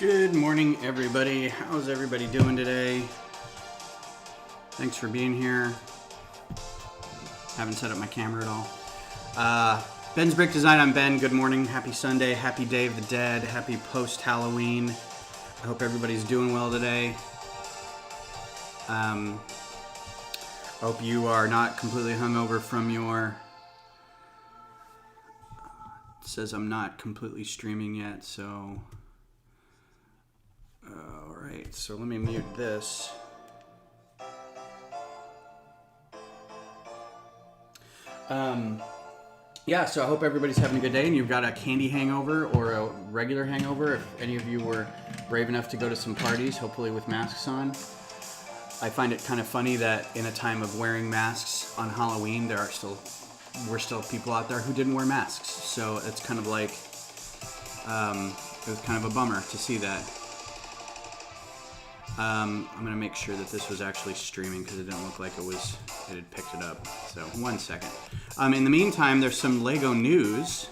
Good morning, everybody. How's everybody doing today? Thanks for being here. Haven't set up my camera at all. Ben's Brick Design. I'm Ben. Good morning. Happy Sunday. Happy Day of the Dead. Happy post-Halloween. I hope everybody's doing well today. I hope you are not completely hungover from your... It says I'm not completely streaming yet, so... Alright, so let me mute this. Yeah, so I hope everybody's having a good day and you've got a candy hangover or a regular hangover. If any of you were brave enough to go to some parties, hopefully with masks on. I find it kind of funny that in a time of wearing masks on Halloween, we're still people out there who didn't wear masks. So it's kind of like, it was kind of a bummer to see that. I'm going to make sure that this was actually streaming because it didn't look like it had picked it up. So, 1 second. In the meantime, there's some LEGO news.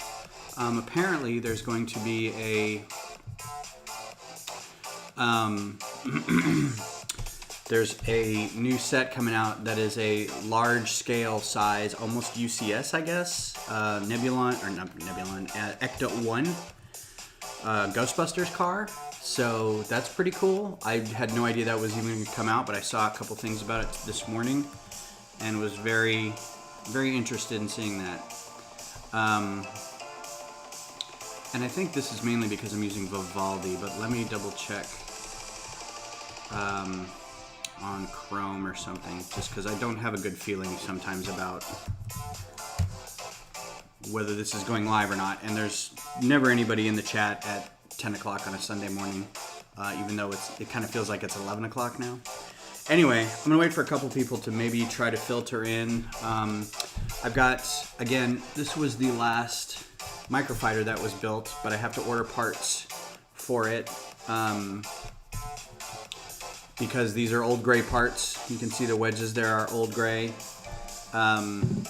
Apparently, there's going to be a... there's a new set coming out that is a large-scale size, almost UCS, I guess. Nebulon, or not Nebulon, Ecto 1 Ghostbusters car. So that's pretty cool. I had no idea that was even going to come out, but I saw a couple things about it this morning and was very, very interested in seeing that. And I think this is mainly because I'm using Vivaldi, but let me double check on Chrome or something, just because I don't have a good feeling sometimes about whether this is going live or not. And there's never anybody in the chat at 10 o'clock on a Sunday morning, even though it kind of feels like it's 11 o'clock now. Anyway, I'm going to wait for a couple people to maybe try to filter in. I've got, again, this was the last Microfighter that was built, but I have to order parts for it because these are old gray parts. You can see the wedges there are old gray. Hang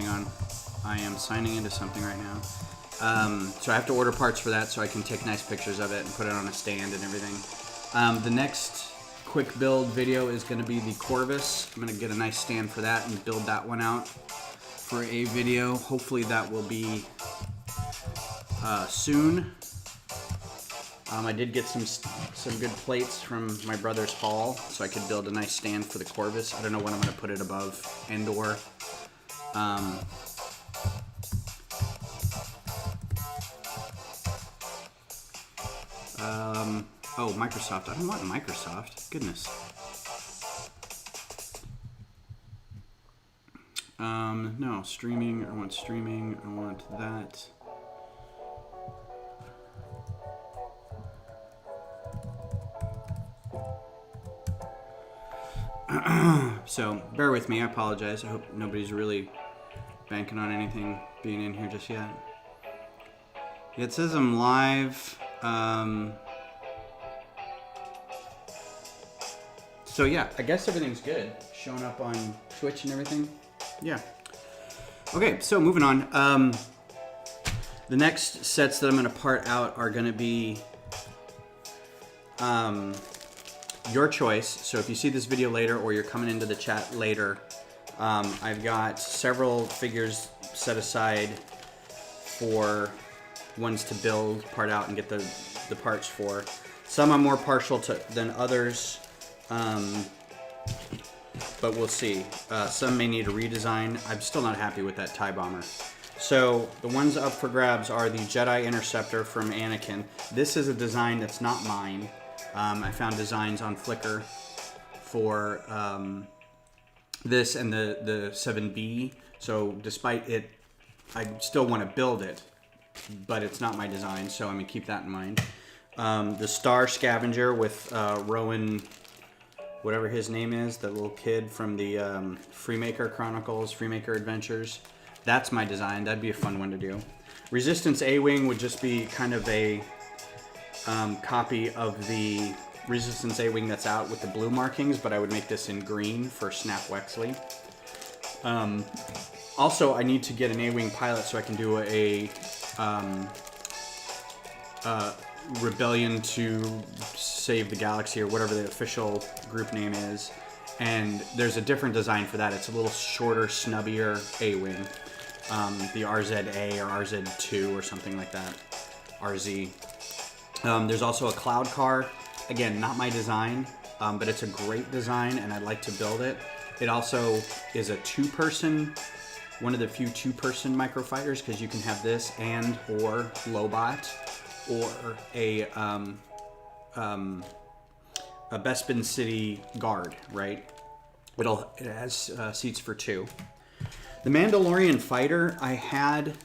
on. I am signing into something right now. So I have to order parts for that so I can take nice pictures of it and put it on a stand and everything. The next quick build video is going to be the Corvus. I'm going to get a nice stand for that and build that one out for a video. Hopefully that will be soon. I did get some good plates from my brother's haul so I could build a nice stand for the Corvus. I don't know when I'm going to put it above Endor. Oh, Microsoft. I don't want Microsoft. Goodness. No, streaming. I want streaming. I want that. So, bear with me. I apologize. I hope nobody's really banking on anything being in here just yet. It says I'm live. So yeah, I guess everything's good. Showing up on Twitch and everything. Yeah. Okay, so moving on. The next sets that I'm going to part out are going to be your choice. So if you see this video later or you're coming into the chat later, I've got several figures set aside for ones to build, part out, and get the parts for. Some I'm more partial to than others. But we'll see. Some may need a redesign. I'm still not happy with that TIE Bomber. So the ones up for grabs are the Jedi Interceptor from Anakin. This is a design that's not mine. I found designs on Flickr for this and the 7B. So despite it, I still want to build it, but it's not my design, so I'm going to keep that in mind. The Star Scavenger with Rowan... whatever his name is, the little kid from the Freemaker Chronicles, Freemaker Adventures. That's my design. That'd be a fun one to do. Resistance A-Wing would just be kind of a copy of the Resistance A-Wing that's out with the blue markings, but I would make this in green for Snap Wexley. Also, I need to get an A-Wing pilot so I can do a Rebellion to Save the Galaxy, or whatever the official group name is. And there's a different design for that. It's a little shorter, snubbier A-Wing. The RZA or RZ2 or something like that. RZ. There's also a Cloud Car. Again, not my design, but it's a great design, and I'd like to build it. It also is a two-person, one of the few two-person microfighters, because you can have this and or Lobot, or a Bespin City Guard, right? It has seats for two. The Mandalorian fighter I had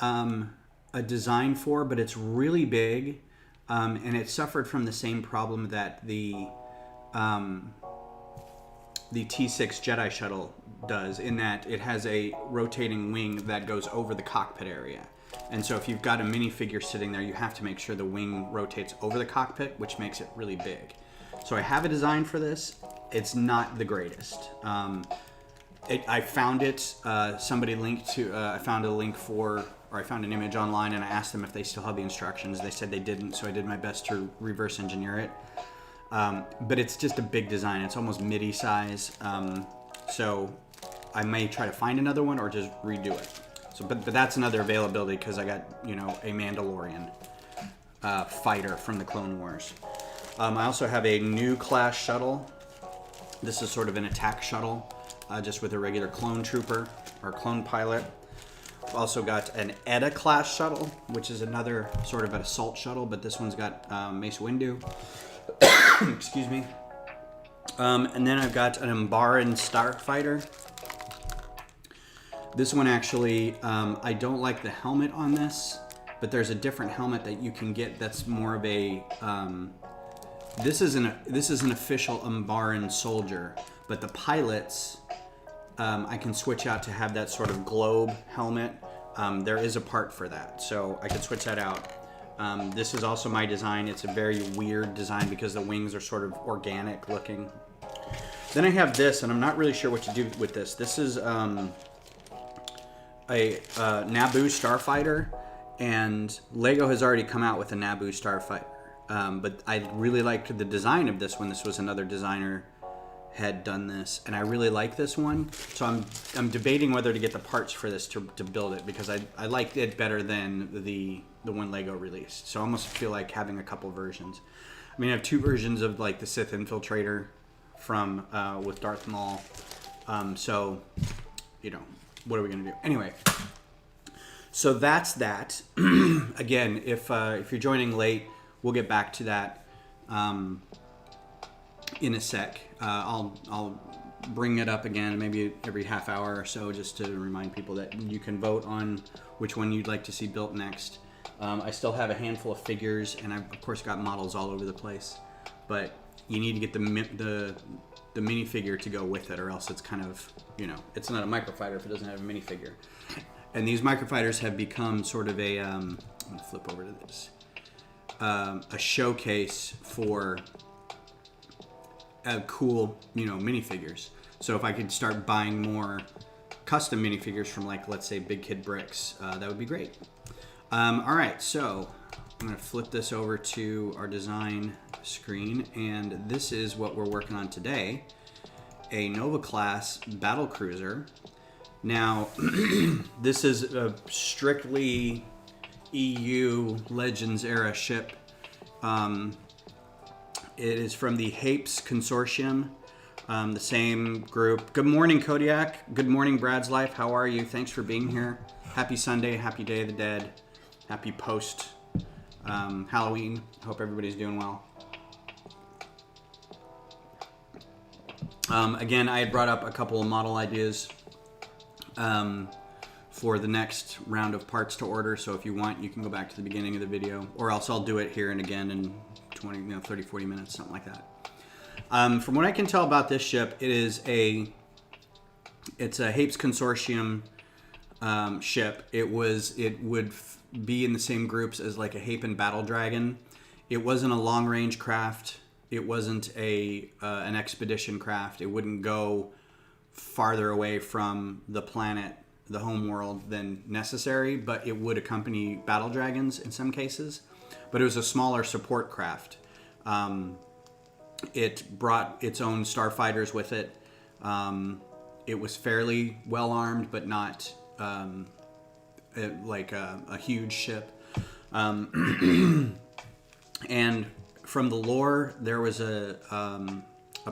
a design for, but it's really big, and it suffered from the same problem that the T6 Jedi shuttle does, in that it has a rotating wing that goes over the cockpit area. And so if you've got a minifigure sitting there, you have to make sure the wing rotates over the cockpit, which makes it really big. So I have a design for this. It's not the greatest. I found it, somebody linked to, I found a link for, or I found an image online, and I asked them if they still have the instructions. They said they didn't, so I did my best to reverse engineer it. But it's just a big design. It's almost MIDI size. So I may try to find another one or just redo it. So, but that's another availability, because I got, a Mandalorian fighter from the Clone Wars. I also have a new class shuttle. This is sort of an attack shuttle, just with a regular clone trooper or clone pilot. I've also got an Edda class shuttle, which is another sort of an assault shuttle, but this one's got Mace Windu. Excuse me. And then I've got an Umbaran Starfighter. This one actually, I don't like the helmet on this, but there's a different helmet that you can get that's more of a, this is an official Umbaran soldier, but the pilots, I can switch out to have that sort of globe helmet. There is a part for that, so I could switch that out. This is also my design. It's a very weird design because the wings are sort of organic looking. Then I have this, and I'm not really sure what to do with this. This is a Naboo Starfighter, and Lego has already come out with a Naboo Starfighter. But I really liked the design of this one. This was another designer had done this, and I really like this one. So I'm debating whether to get the parts for this to build it, because I liked it better than the one Lego released. So I almost feel like having a couple versions. I mean, I have two versions of like the Sith Infiltrator from with Darth Maul. So what are we gonna do anyway? So that's that. Again, if you're joining late, we'll get back to that in a sec. I'll bring it up again, maybe every half hour or so, just to remind people that you can vote on which one you'd like to see built next. I still have a handful of figures, and I've of course got models all over the place, but you need to get the minifigure to go with it, or else it's kind of, it's not a microfighter if it doesn't have a minifigure. And these microfighters have become sort of a, I'm gonna flip over to this, a showcase for cool, minifigures. So if I could start buying more custom minifigures from, like, let's say Big Kid Bricks, that would be great. All right, so I'm gonna flip this over to our design screen, and this is what we're working on today, a Nova-class Battle Cruiser. Now, this is a strictly EU Legends era ship. It is from the Hapes Consortium, the same group. Good morning, Kodiak. Good morning, Brad's Life. How are you? Thanks for being here. Happy Sunday, happy Day of the Dead, happy post Halloween. Hope everybody's doing well. Again, I had brought up a couple of model ideas for the next round of parts to order. So if you want, you can go back to the beginning of the video, or else I'll do it here and again in 20, 30, 40 minutes, something like that. From what I can tell about this ship, it's a Hapes Consortium ship. It would be in the same groups as like a Hapan Battle Dragon. It wasn't a long range craft. It wasn't an expedition craft. It wouldn't go farther away from the planet the home world than necessary, but it would accompany battle dragons in some cases. But it was a smaller support craft. It brought its own starfighters with it. It was fairly well armed, but not like a huge ship. And from the lore, there was a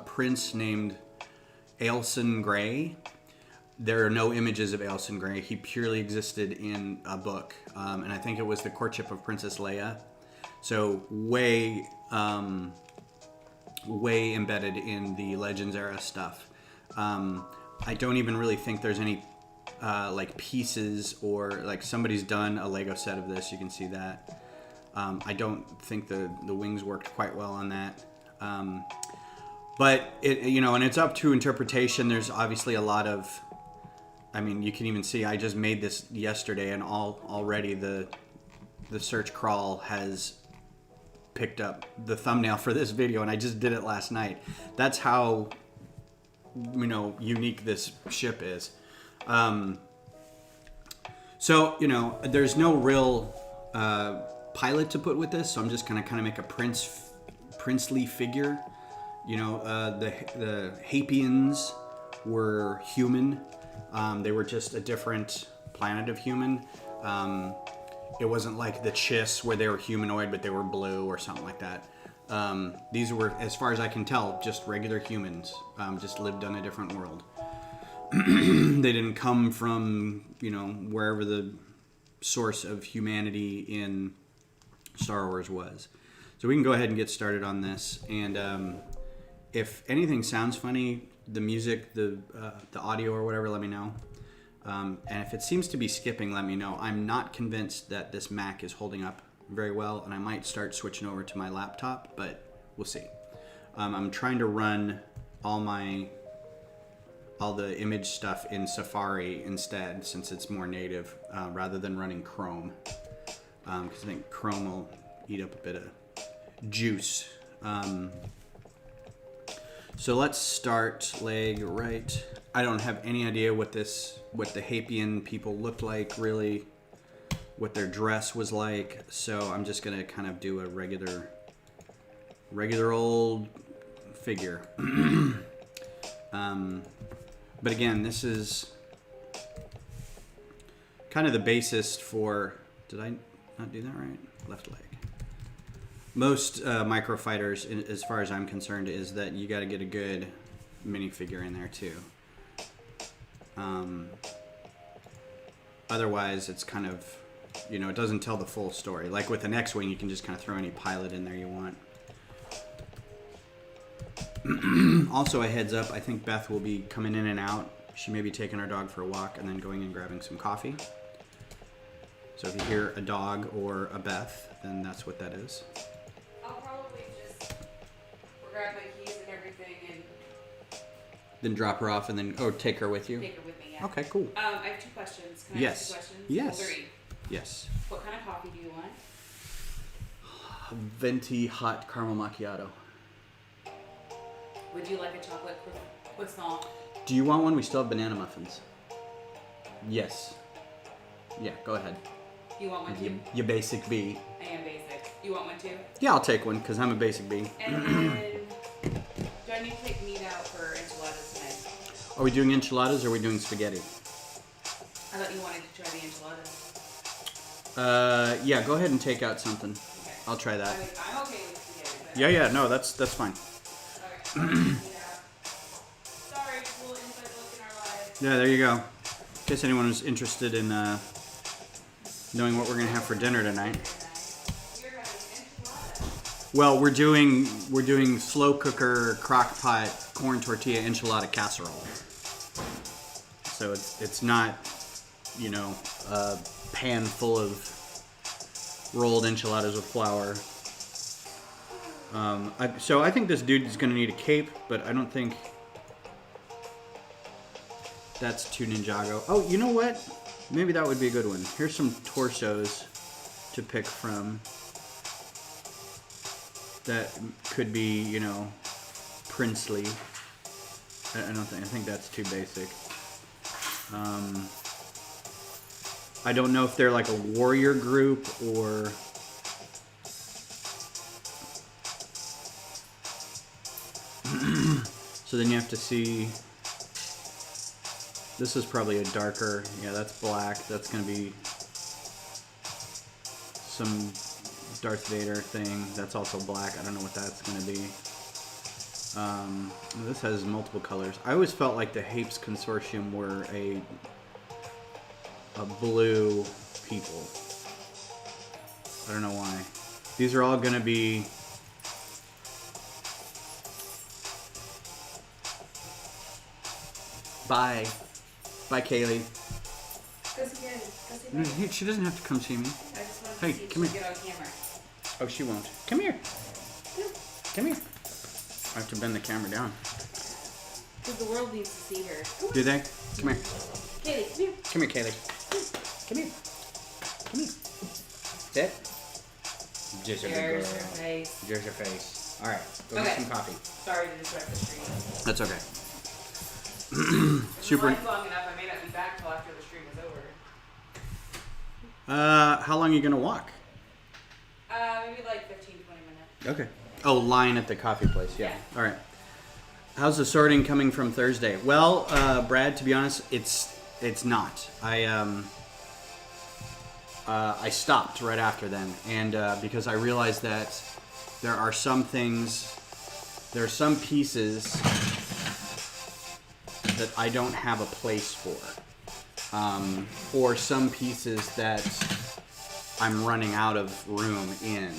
prince named Ailson Grey. There are no images of Ailson Grey. He purely existed in a book, and I think it was the courtship of Princess Leia. So way embedded in the Legends era stuff. I don't even really think there's any like pieces, or like somebody's done a Lego set of this. You can see that. I don't think the wings worked quite well on that. But it, and it's up to interpretation. There's obviously a lot of, I mean, you can even see I just made this yesterday, and already the search crawl has picked up the thumbnail for this video, and I just did it last night. That's how unique this ship is. So there's no real pilot to put with this, so I'm just gonna kind of make a princely figure. The Hapians were human. They were just a different planet of human. It wasn't like the Chiss where they were humanoid, but they were blue or something like that. These were, as far as I can tell, just regular humans, just lived on a different world. They didn't come from, wherever the source of humanity in Star Wars was. So we can go ahead and get started on this. And if anything sounds funny, the music, the audio or whatever, let me know. And if it seems to be skipping, let me know. I'm not convinced that this Mac is holding up very well, and I might start switching over to my laptop, but we'll see. I'm trying to run all the image stuff in Safari instead, since it's more native, rather than running Chrome, because I think Chrome will eat up a bit of juice. So let's start leg right. I don't have any idea what the Hapian people looked like, really, what their dress was like. So I'm just gonna kind of do a regular old figure. But again, this is kind of the basis for, did I not do that right? Left leg. Most microfighters, as far as I'm concerned, is that you got to get a good minifigure in there too. Otherwise, it's kind of, it doesn't tell the full story. Like with an X-Wing, you can just kind of throw any pilot in there you want. Also, a heads up, I think Beth will be coming in and out. She may be taking our dog for a walk and then going and grabbing some coffee. So if you hear a dog or a Beth, then that's what that is. I'll probably just grab my keys and everything and then drop her off and then, take her with you? Take her with me, yeah. Okay, cool. I have 2 questions. Can I ask 2 questions? Yes. Well, 3. Yes. What kind of coffee do you want? Venti hot caramel macchiato. Would you like a chocolate croissant? Do you want one? We still have banana muffins. Yes. Yeah, go ahead. You want one too? You basic bee. I am basic. You want one too? Yeah, I'll take one because I'm a basic bee. And then, do I need to take meat out for enchiladas tonight? Are we doing enchiladas or are we doing spaghetti? I thought you wanted to try the enchiladas. Yeah, go ahead and take out something. Okay. I'll try that. I'm okay with spaghetti. Yeah, no, that's fine. Okay. Sorry, just a little inside look in our lives. Yeah, there you go. In case anyone was interested in knowing what we're gonna have for dinner tonight. You're having enchiladas. Well, we're doing slow cooker crock pot corn tortilla enchilada casserole. So it's not, a pan full of rolled enchiladas with flour. So I think this dude is going to need a cape, but I don't think that's too Ninjago. Oh, you know what? Maybe that would be a good one. Here's some torsos to pick from that could be, princely. I think that's too basic. I don't know if they're like a warrior group or... So then you have to see... This is probably a darker... Yeah, that's black. That's going to be some Darth Vader thing. That's also black. I don't know what that's going to be. This has multiple colors. I always felt like the Hapes Consortium were a blue people. I don't know why. These are all going to be... Bye. Bye, Kaylee. Go see Daddy. Go see Daddy. No, she doesn't have to come see me. I just wanted Hey, to see if come she here. could get on camera. Oh, she won't. Come here. Come here. I have to bend the camera down. Because the world needs to see her. Do they? Come here. Kaylee, come here. Come here, Kaylee. Come here. Come here. Sit. Just a good There's girl. her face. There's your face. All right. Go Okay. get some coffee. Sorry to disrupt the stream. That's okay. If Super. the line's long enough, I may not be back till after the stream is over. How long are you gonna walk? Maybe like 15, 20 minutes. Okay. Oh, line at the coffee place. Yeah. Yeah. All right. How's the sorting coming from Thursday? Well, Brad, to be honest, it's not. I stopped right after then, and because I realized that there are some pieces that I don't have a place for, or some pieces that I'm running out of room in.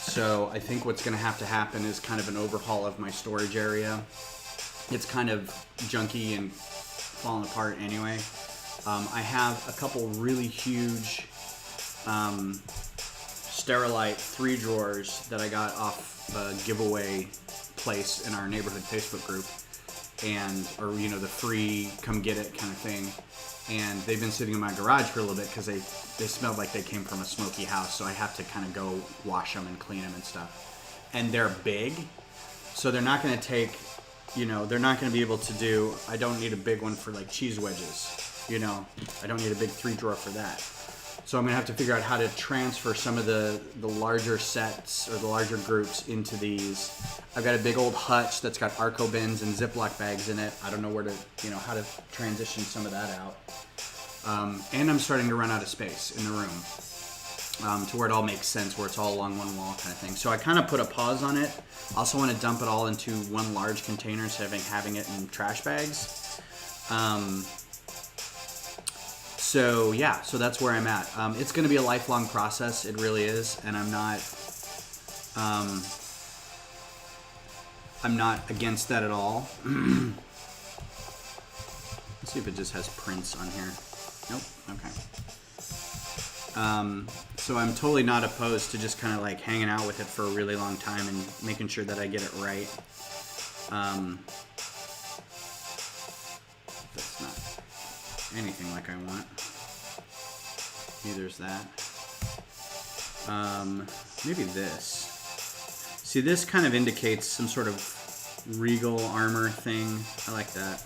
So I think what's going to have to happen is kind of an overhaul of my storage area. It's kind of junky and falling apart anyway. I have a couple really huge Sterilite 3 drawers that I got off a giveaway place in our neighborhood Facebook group, or the free come get it kind of thing. And they've been sitting in my garage for a little bit because they smelled like they came from a smoky house, so I have to kind of go wash them and clean them and stuff. And they're big, so they're not going to take, they're not going to be able to do, I don't need a big one for like cheese wedges, I don't need a big 3 drawer for that. So I'm going to have to figure out how to transfer some of the larger sets or the larger groups into these. I've got a big old hutch that's got Arco bins and Ziploc bags in it. I don't know where to, how to transition some of that out. And I'm starting to run out of space in the room to where it all makes sense, where it's all along one wall kind of thing. So I kind of put a pause on it. I also want to dump it all into one large container instead of having it in trash bags. So yeah, so that's where I'm at. It's going to be a lifelong process. It really is, and I'm not against that at all. Let's see if it just has prints on here. Nope. Okay. So I'm totally not opposed to just kind of like hanging out with it for a really long time and making sure that I get it right. That's not anything like I want. Neither's that. Maybe this. See, this kind of indicates some sort of regal armor thing. I like that.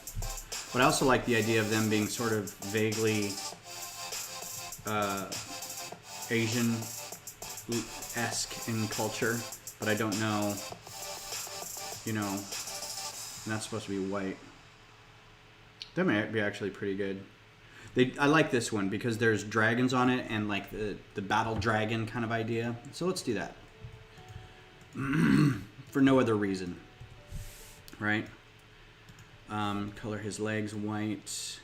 But I also like the idea of them being sort of vaguely Asian-esque in culture, but I don't know, not supposed to be white. That might be actually pretty good. I like this one because there's dragons on it and like the battle dragon kind of idea. So let's do that. For no other reason. Right? Color his legs white.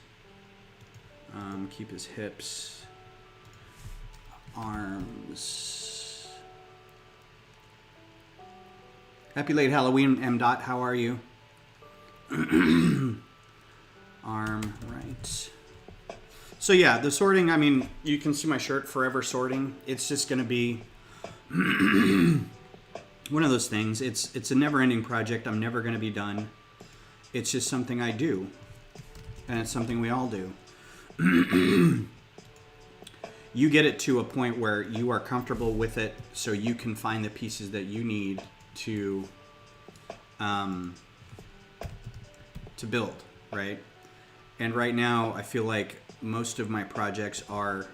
Keep his hips. Arms. Happy late Halloween, M. Dot. How are you? Arm right. So yeah, the sorting, I mean, you can see my shirt, Forever Sorting. It's just going to be one of those things. It's a never-ending project. I'm never going to be done. It's just something I do. And it's something we all do. You get it to a point where you are comfortable with it so you can find the pieces that you need to build, right? And right now, I feel like most of my projects are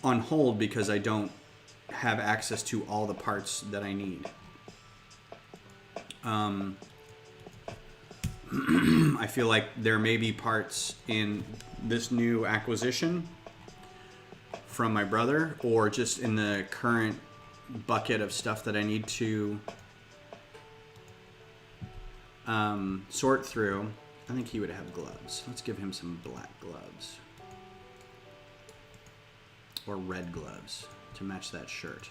on hold because I don't have access to all the parts that I need. I feel like there may be parts in this new acquisition from my brother, or just in the current bucket of stuff that I need to sort through. I think he would have gloves. Let's give him some black gloves. Or red gloves to match that shirt.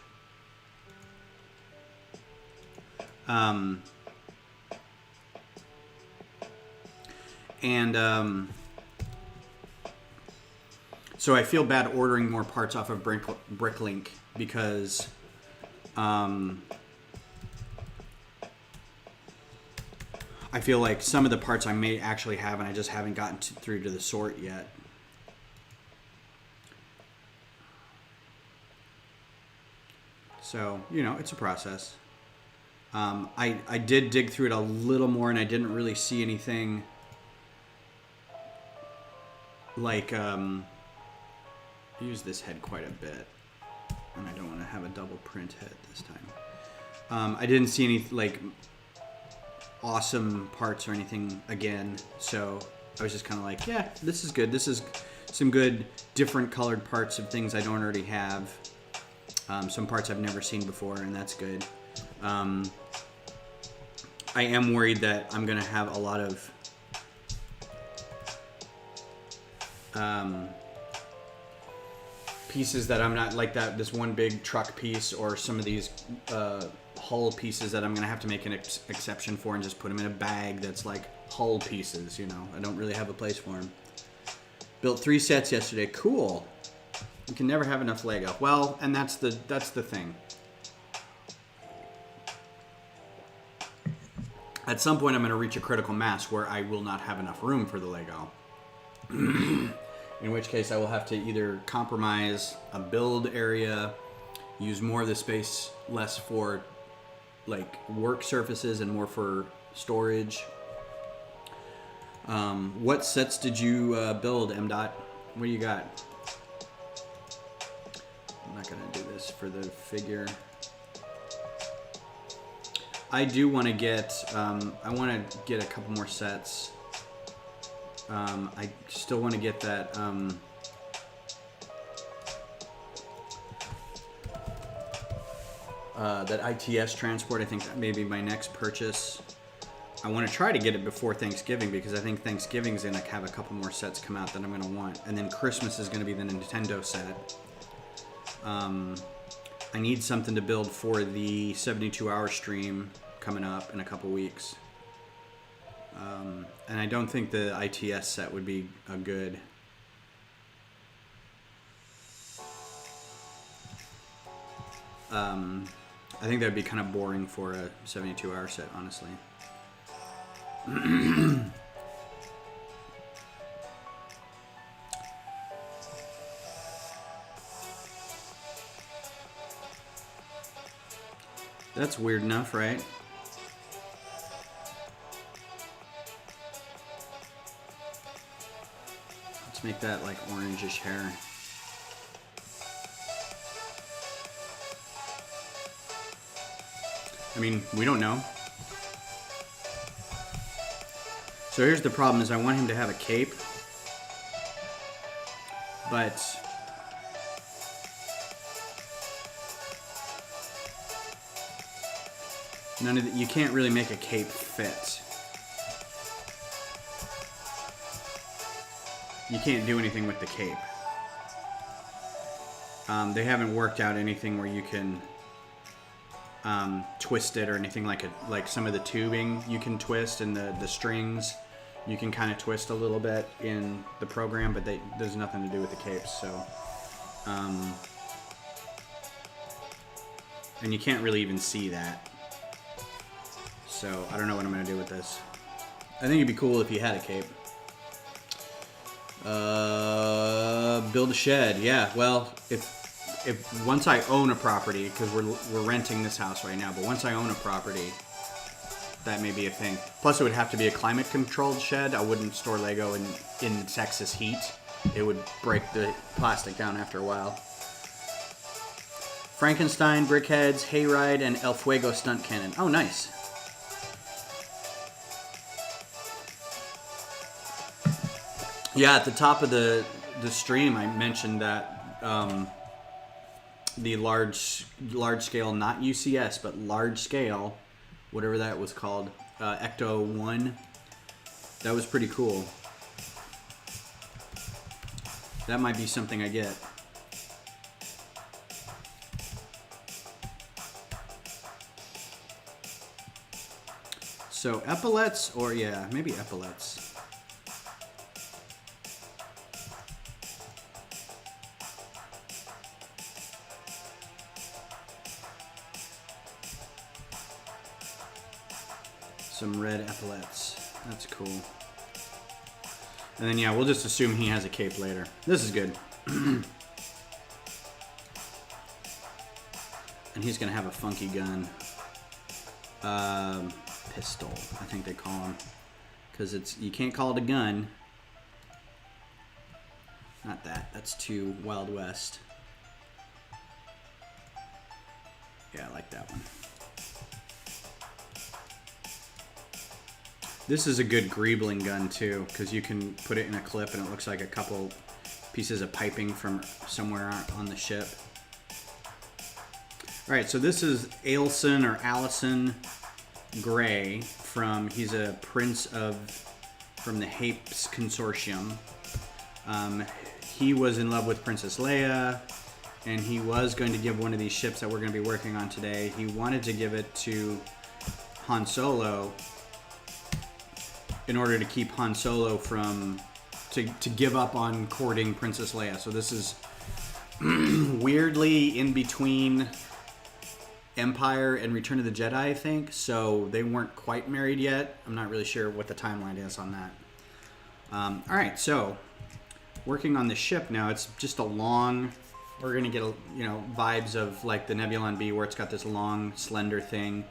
So I feel bad ordering more parts off of Bricklink because I feel like some of the parts I may actually have and I just haven't gotten through to the sort yet. So, you know, it's a process. I did dig through it a little more and I didn't really see anything like, I use this head quite a bit and I don't want to have a double print head this time. I didn't see any like awesome parts or anything again, so I was just kind of like, yeah, this is good. This is some good different colored parts of things I don't already have. Some parts I've never seen before, and that's good. I am worried that I'm going to have a lot of pieces that I'm not like that. This one big truck piece, or some of these hull pieces that I'm going to have to make an exception for and just put them in a bag that's like hull pieces. You know, I don't really have a place for them. Built 3 sets yesterday. Cool. You can never have enough Lego. Well, and that's the thing. At some point, I'm going to reach a critical mass where I will not have enough room for the Lego. In which case, I will have to either compromise a build area, use more of the space, less for like work surfaces and more for storage. What sets did you build, M-Dot? What do you got? I'm not going to do this for the figure. I do want to get, I want to get a couple more sets. I still want to get that, that ITS transport. I think that may be my next purchase. I want to try to get it before Thanksgiving because I think Thanksgiving's going to have a couple more sets come out that I'm going to want. And then Christmas is going to be the Nintendo set. I need something to build for the 72-hour stream coming up in a couple weeks. And I don't think the ITS set would be a good... I think that would be kind of boring for a 72-hour set, honestly. That's weird enough, right? Let's make that like orangish hair. I mean, we don't know. So here's the problem is I want him to have a cape. But none of the, you can't really make a cape fit. You can't do anything with the cape. They haven't worked out anything where you can twist it or anything like some of the tubing you can twist, and the strings you can kind of twist a little bit in the program, but there's nothing to do with the capes. So, and you can't really even see that. So I don't know what I'm gonna do with this. I think it'd be cool if you had a cape. Build a shed. Yeah. Well, if once I own a property, because we're renting this house right now, but once I own a property, that may be a thing. Plus, it would have to be a climate-controlled shed. I wouldn't store Lego in Texas heat. It would break the plastic down after a while. Frankenstein, Brickheads, Hayride, and El Fuego Stunt Cannon. Oh, nice. Yeah, at the top of the stream, I mentioned that the large scale, not UCS, but large scale, whatever that was called, Ecto 1. That was pretty cool. That might be something I get. So epaulets, or yeah, maybe epaulets. Some red epaulets. That's cool. And then yeah, we'll just assume he has a cape later. This is good. And he's gonna have a funky gun. Pistol, I think they call them. Because you can't call it a gun. Not that. That's too Wild West. Yeah, I like that one. This is a good greebling gun too, because you can put it in a clip and it looks like a couple pieces of piping from somewhere on the ship. Alright, so this is Ailson or Allison Gray he's a prince from the Hapes Consortium. He was in love with Princess Leia, and he was going to give one of these ships that we're going to be working on today. He wanted to give it to Han Solo in order to keep Han Solo to give up on courting Princess Leia. So this is weirdly in between Empire and Return of the Jedi, I think. So they weren't quite married yet. I'm not really sure what the timeline is on that. All right, so working on the ship now. It's just a long. We're gonna get vibes of like the Nebulon B, where it's got this long, slender thing,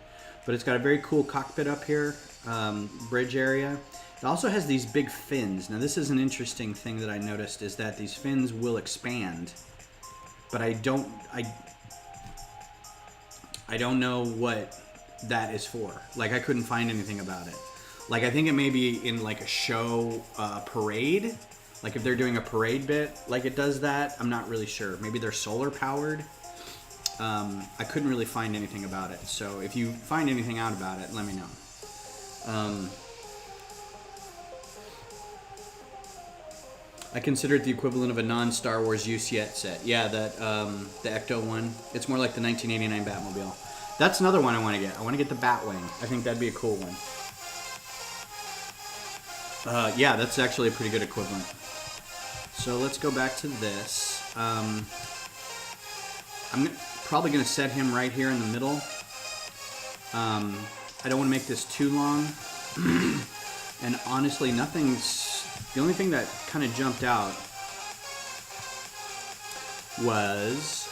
but it's got a very cool cockpit up here, bridge area. It also has these big fins. Now this is an interesting thing that I noticed, is that these fins will expand, but I don't know what that is for. Like, I couldn't find anything about it. Like, I think it may be in like a show parade. Like if they're doing a parade bit, like it does that. I'm not really sure. Maybe they're solar powered. I couldn't really find anything about it. So if you find anything out about it, let me know. I consider it the equivalent of a non-Star Wars UCS set. Yeah, the Ecto one. It's more like the 1989 Batmobile. That's another one I want to get. I want to get the Batwing. I think that'd be a cool one. Yeah, that's actually a pretty good equivalent. So let's go back to this. I'm probably going to set him right here in the middle. I don't want to make this too long. And honestly, the only thing that kind of jumped out was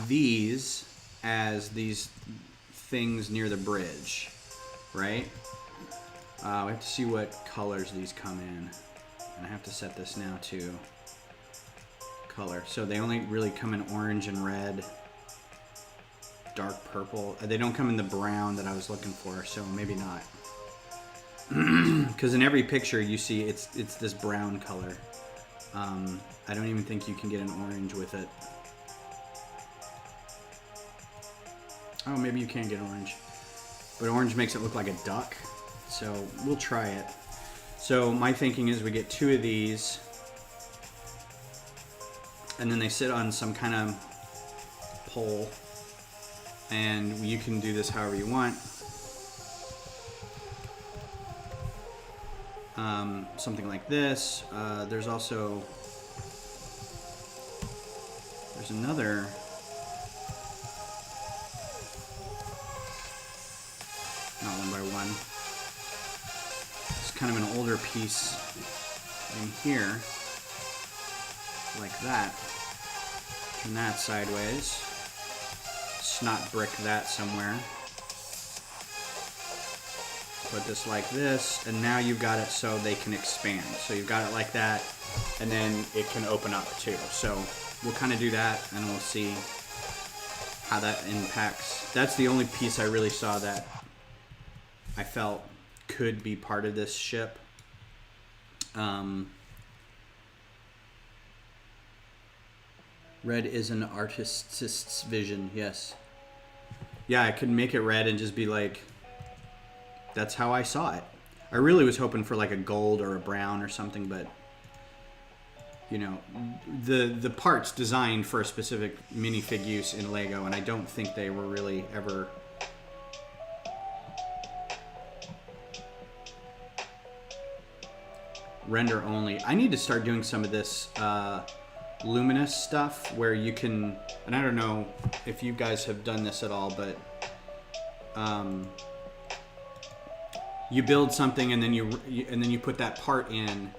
these things near the bridge, right? We have to see what colors these come in. And I have to set this now to color. So they only really come in orange and red. Dark purple. They don't come in the brown that I was looking for, so maybe not. Because in every picture you see it's this brown color. I don't even think you can get an orange with it. Oh, maybe you can get orange. But orange makes it look like a duck, so we'll try it. So my thinking is we get 2 of these, and then they sit on some kind of pole. And you can do this however you want. Something like this. There's another. Not one by one. It's kind of an older piece in here. Like that. Turn that sideways. Snot brick that somewhere. put this like this, and now you've got it so they can expand. So you've got it like that, and then it can open up too. So we'll kind of do that, and we'll see how that impacts. That's the only piece I really saw that I felt could be part of this ship. Red is an artist's vision, yes. Yeah, I could make it red and just be like, that's how I saw it. I really was hoping for like a gold or a brown or something, but you know, the parts designed for a specific minifig use in Lego, and I don't think they were really ever render only. I need to start doing some of this luminous stuff where you can, and I don't know if you guys have done this at all, but you build something and then you put that part in,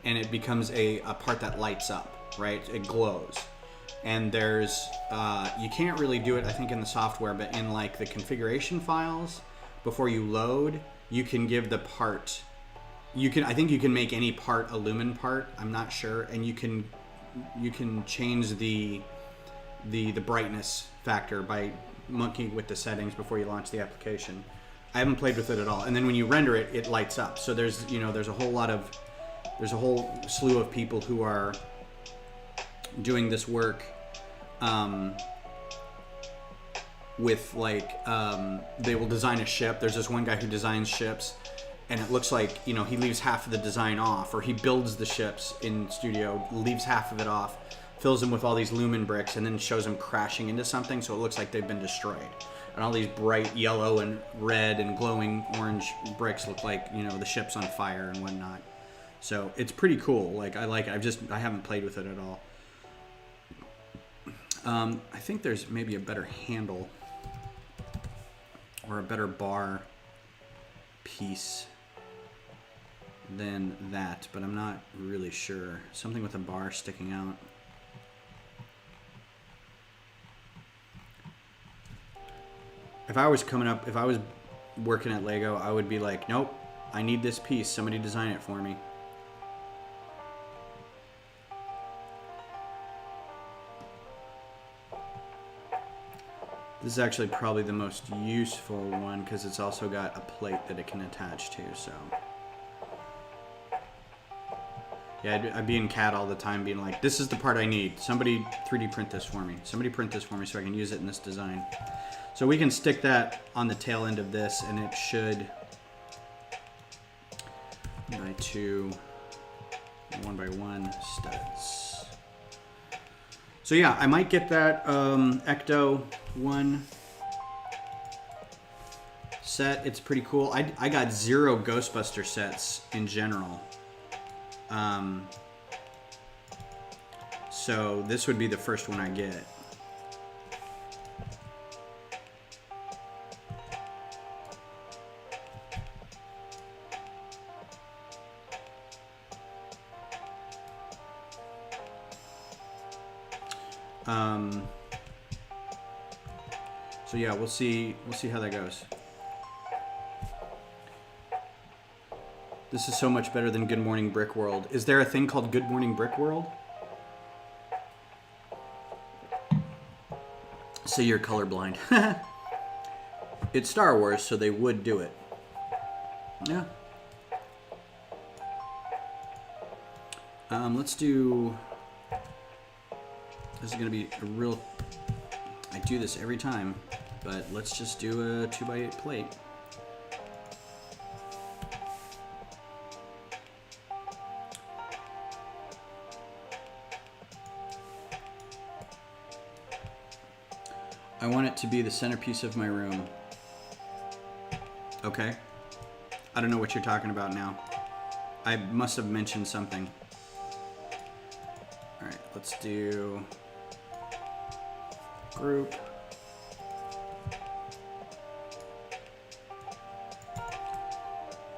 and it becomes a part that lights up, right? It glows. And there's you can't really do it, I think, in the software, but in like the configuration files before you load, you can give the part, I think you can make any part a lumen part, I'm not sure, and you can change the brightness factor by monkeying with the settings before you launch the application. I haven't played with it at all. And then when you render it, it lights up. So there's a whole slew of people who are doing this work with like they will design a ship. There's this one guy who designs ships, and it looks like, he leaves half of the design off, or he builds the ships in studio, leaves half of it off, fills them with all these lumen bricks, and then shows them crashing into something, so it looks like they've been destroyed. And all these bright yellow and red and glowing orange bricks look like, the ship's on fire and whatnot. So it's pretty cool. Like, I like it. I haven't played with it at all. I think there's maybe a better handle or a better bar piece than that, but I'm not really sure. Something with a bar sticking out. If I was working at Lego, I would be like, nope, I need this piece. Somebody design it for me. This is actually probably the most useful one because it's also got a plate that it can attach to, so. Yeah, I'd be in CAD all the time being like, this is the part I need. Somebody 3D print this for me. Somebody print this for me so I can use it in this design. So we can stick that on the tail end of this, and it should by 2 1x1 studs. So yeah, I might get that Ecto 1 set. It's pretty cool. I got 0 Ghostbuster sets in general. So this would be the first one I get. So yeah, we'll see how that goes. This is so much better than Good Morning Brick World. Is there a thing called Good Morning Brick World? So you're colorblind. It's Star Wars, so they would do it. Yeah. Let's do... This is going to be a real... I do this every time, but let's just do a 2x8 plate. I want it to be the centerpiece of my room. Okay. I don't know what you're talking about now. I must have mentioned something. Alright, let's do group.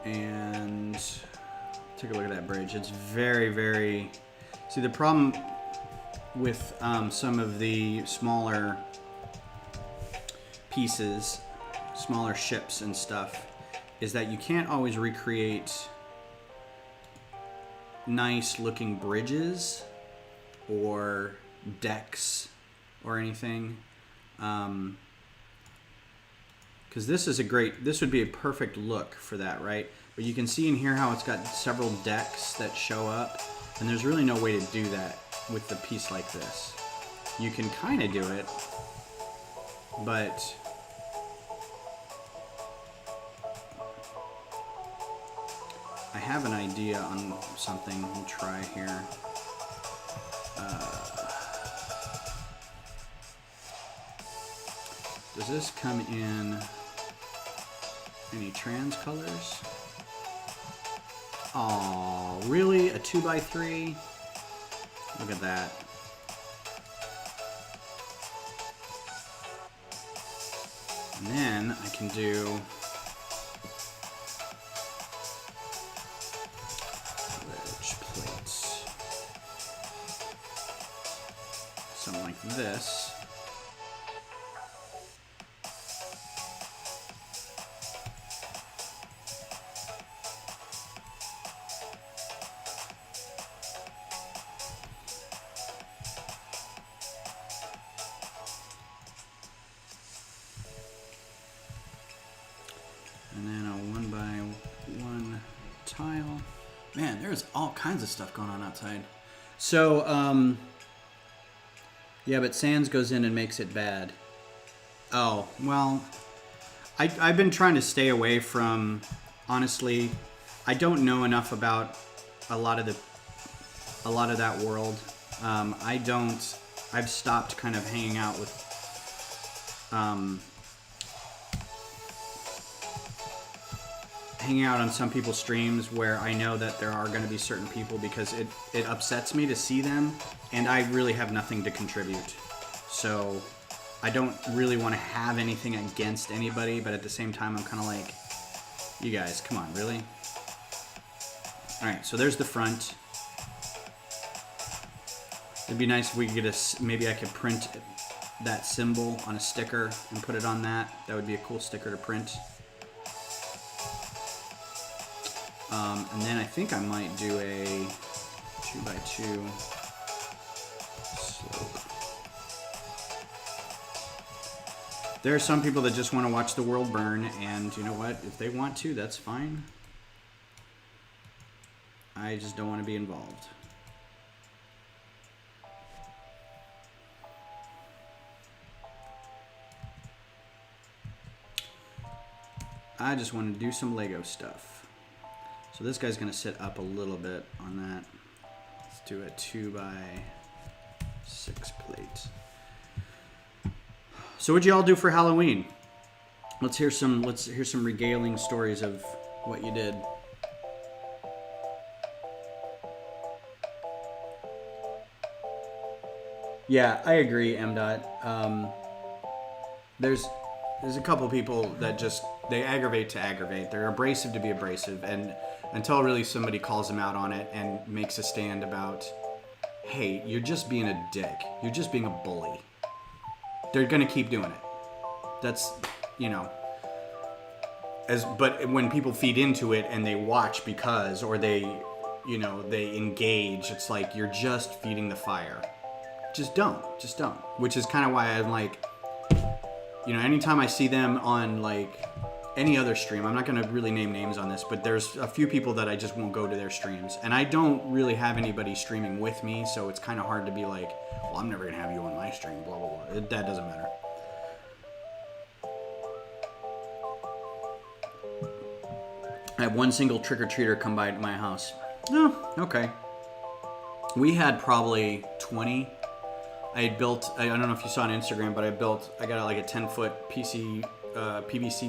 And take a look at that bridge. It's very, very... See, the problem with some of the smaller pieces, smaller ships and stuff, is that you can't always recreate nice looking bridges or decks or anything. Because this would be a perfect look for that, right? But you can see in here how it's got several decks that show up, and there's really no way to do that with a piece like this. You can kind of do it, but I have an idea on something. We'll try here. Does this come in any trans colors? Oh, really? A 2x3? Look at that. And then I can do wedge plates. Something like this. And then a 1x1 tile. Man, there's all kinds of stuff going on outside. So, yeah, but Sans goes in and makes it bad. Oh, well, I've been trying to stay away from, honestly, I don't know enough about a lot of that world. I've stopped kind of hanging out with, hanging out on some people's streams where I know that there are going to be certain people, because it upsets me to see them, and I really have nothing to contribute. So I don't really want to have anything against anybody, but at the same time I'm kind of like, you guys, come on, really? Alright, so there's the front. It'd be nice if we could get maybe I could print that symbol on a sticker and put it on that. That would be a cool sticker to print. And then I think I might do a 2x2 slope. There are some people that just want to watch the world burn, and you know what? If they want to, that's fine. I just don't want to be involved. I just want to do some Lego stuff. So this guy's going to sit up a little bit on that. Let's do a 2x6 plate. So what'd you all do for Halloween? Let's hear some regaling stories of what you did. Yeah, I agree, M. There's a couple people that just, they aggravate to aggravate. They're abrasive to be abrasive, and until really somebody calls them out on it and makes a stand about, hey, you're just being a dick. You're just being a bully. They're gonna keep doing it. That's, you know, but when people feed into it and they watch because, or they, you know, they engage, it's like you're just feeding the fire. Just don't. Which is kind of why I'm like, you know, anytime I see them on like any other stream, I'm not going to really name names on this, but there's a few people that I just won't go to their streams. And I don't really have anybody streaming with me, so it's kind of hard to be like, well, I'm never going to have you on my stream, blah, blah, blah. That doesn't matter. I had one single trick-or-treater come by my house. Oh, okay. We had probably 20. I had built, I don't know if you saw on Instagram, but I got like a 10-foot PVC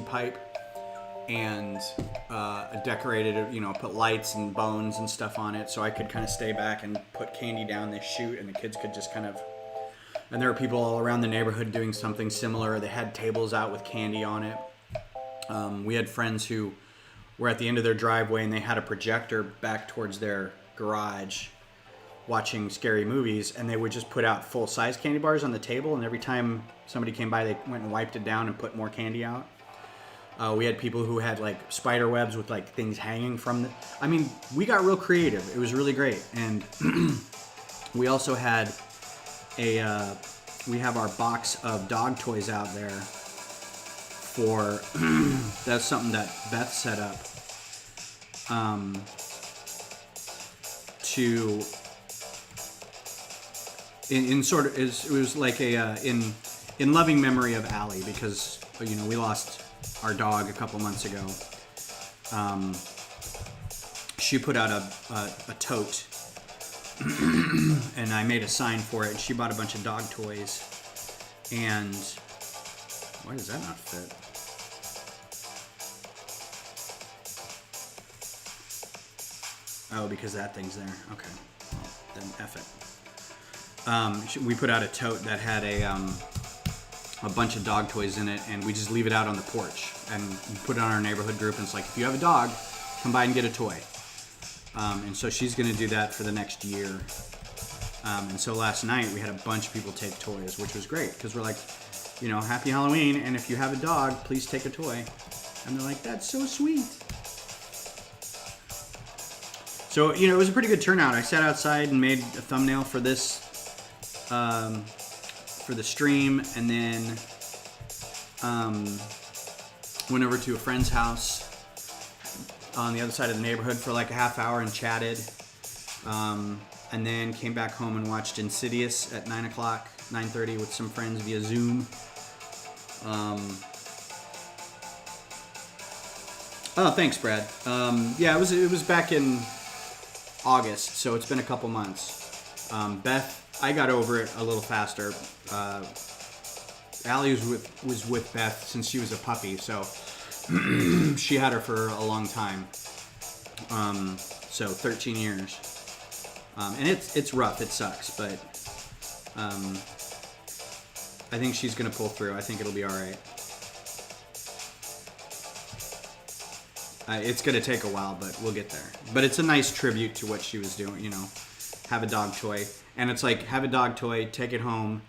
pipe, and decorated it, you know, put lights and bones and stuff on it so I could kind of stay back and put candy down this chute, and the kids could just kind of, and there were people all around the neighborhood doing something similar. They had tables out with candy on it. We had friends who were at the end of their driveway, and they had a projector back towards their garage watching scary movies, and they would just put out full-size candy bars on the table, and every time somebody came by, they went and wiped it down and put more candy out. We had people who had like spider webs with like things hanging from the. I mean, we got real creative. It was really great, and we also had a. We have our box of dog toys out there. For that's something that Beth set up. To in sort of it was like a in loving memory of Allie, because you know we lost our dog a couple months ago. She put out a tote, and I made a sign for it. And she bought a bunch of dog toys, and why does that not fit? Oh, because that thing's there. Okay, well, then F it. We put out a tote that had a bunch of dog toys in it, and we just leave it out on the porch and we put it on our neighborhood group. And it's like, if you have a dog, come by and get a toy. And so she's going to do that for the next year. And so last night we had a bunch of people take toys, which was great because we're like, you know, happy Halloween, and if you have a dog, please take a toy. And they're like, that's so sweet. So, you know, it was a pretty good turnout. I sat outside and made a thumbnail for this, for the stream, and then went over to a friend's house on the other side of the neighborhood for like a half hour and chatted. And then came back home and watched Insidious at 9 o'clock, 9:30 with some friends via Zoom. Oh, thanks, Brad. Yeah, it was back in August, so it's been a couple months. Beth, I got over it a little faster. Allie was with Beth since she was a puppy, so she had her for a long time. So 13 years. And it's rough, it sucks, but I think she's gonna pull through. I think it'll be all right. It's gonna take a while, but we'll get there. But it's a nice tribute to what she was doing, you know. Have a dog toy, and it's like, have a dog toy, take it home,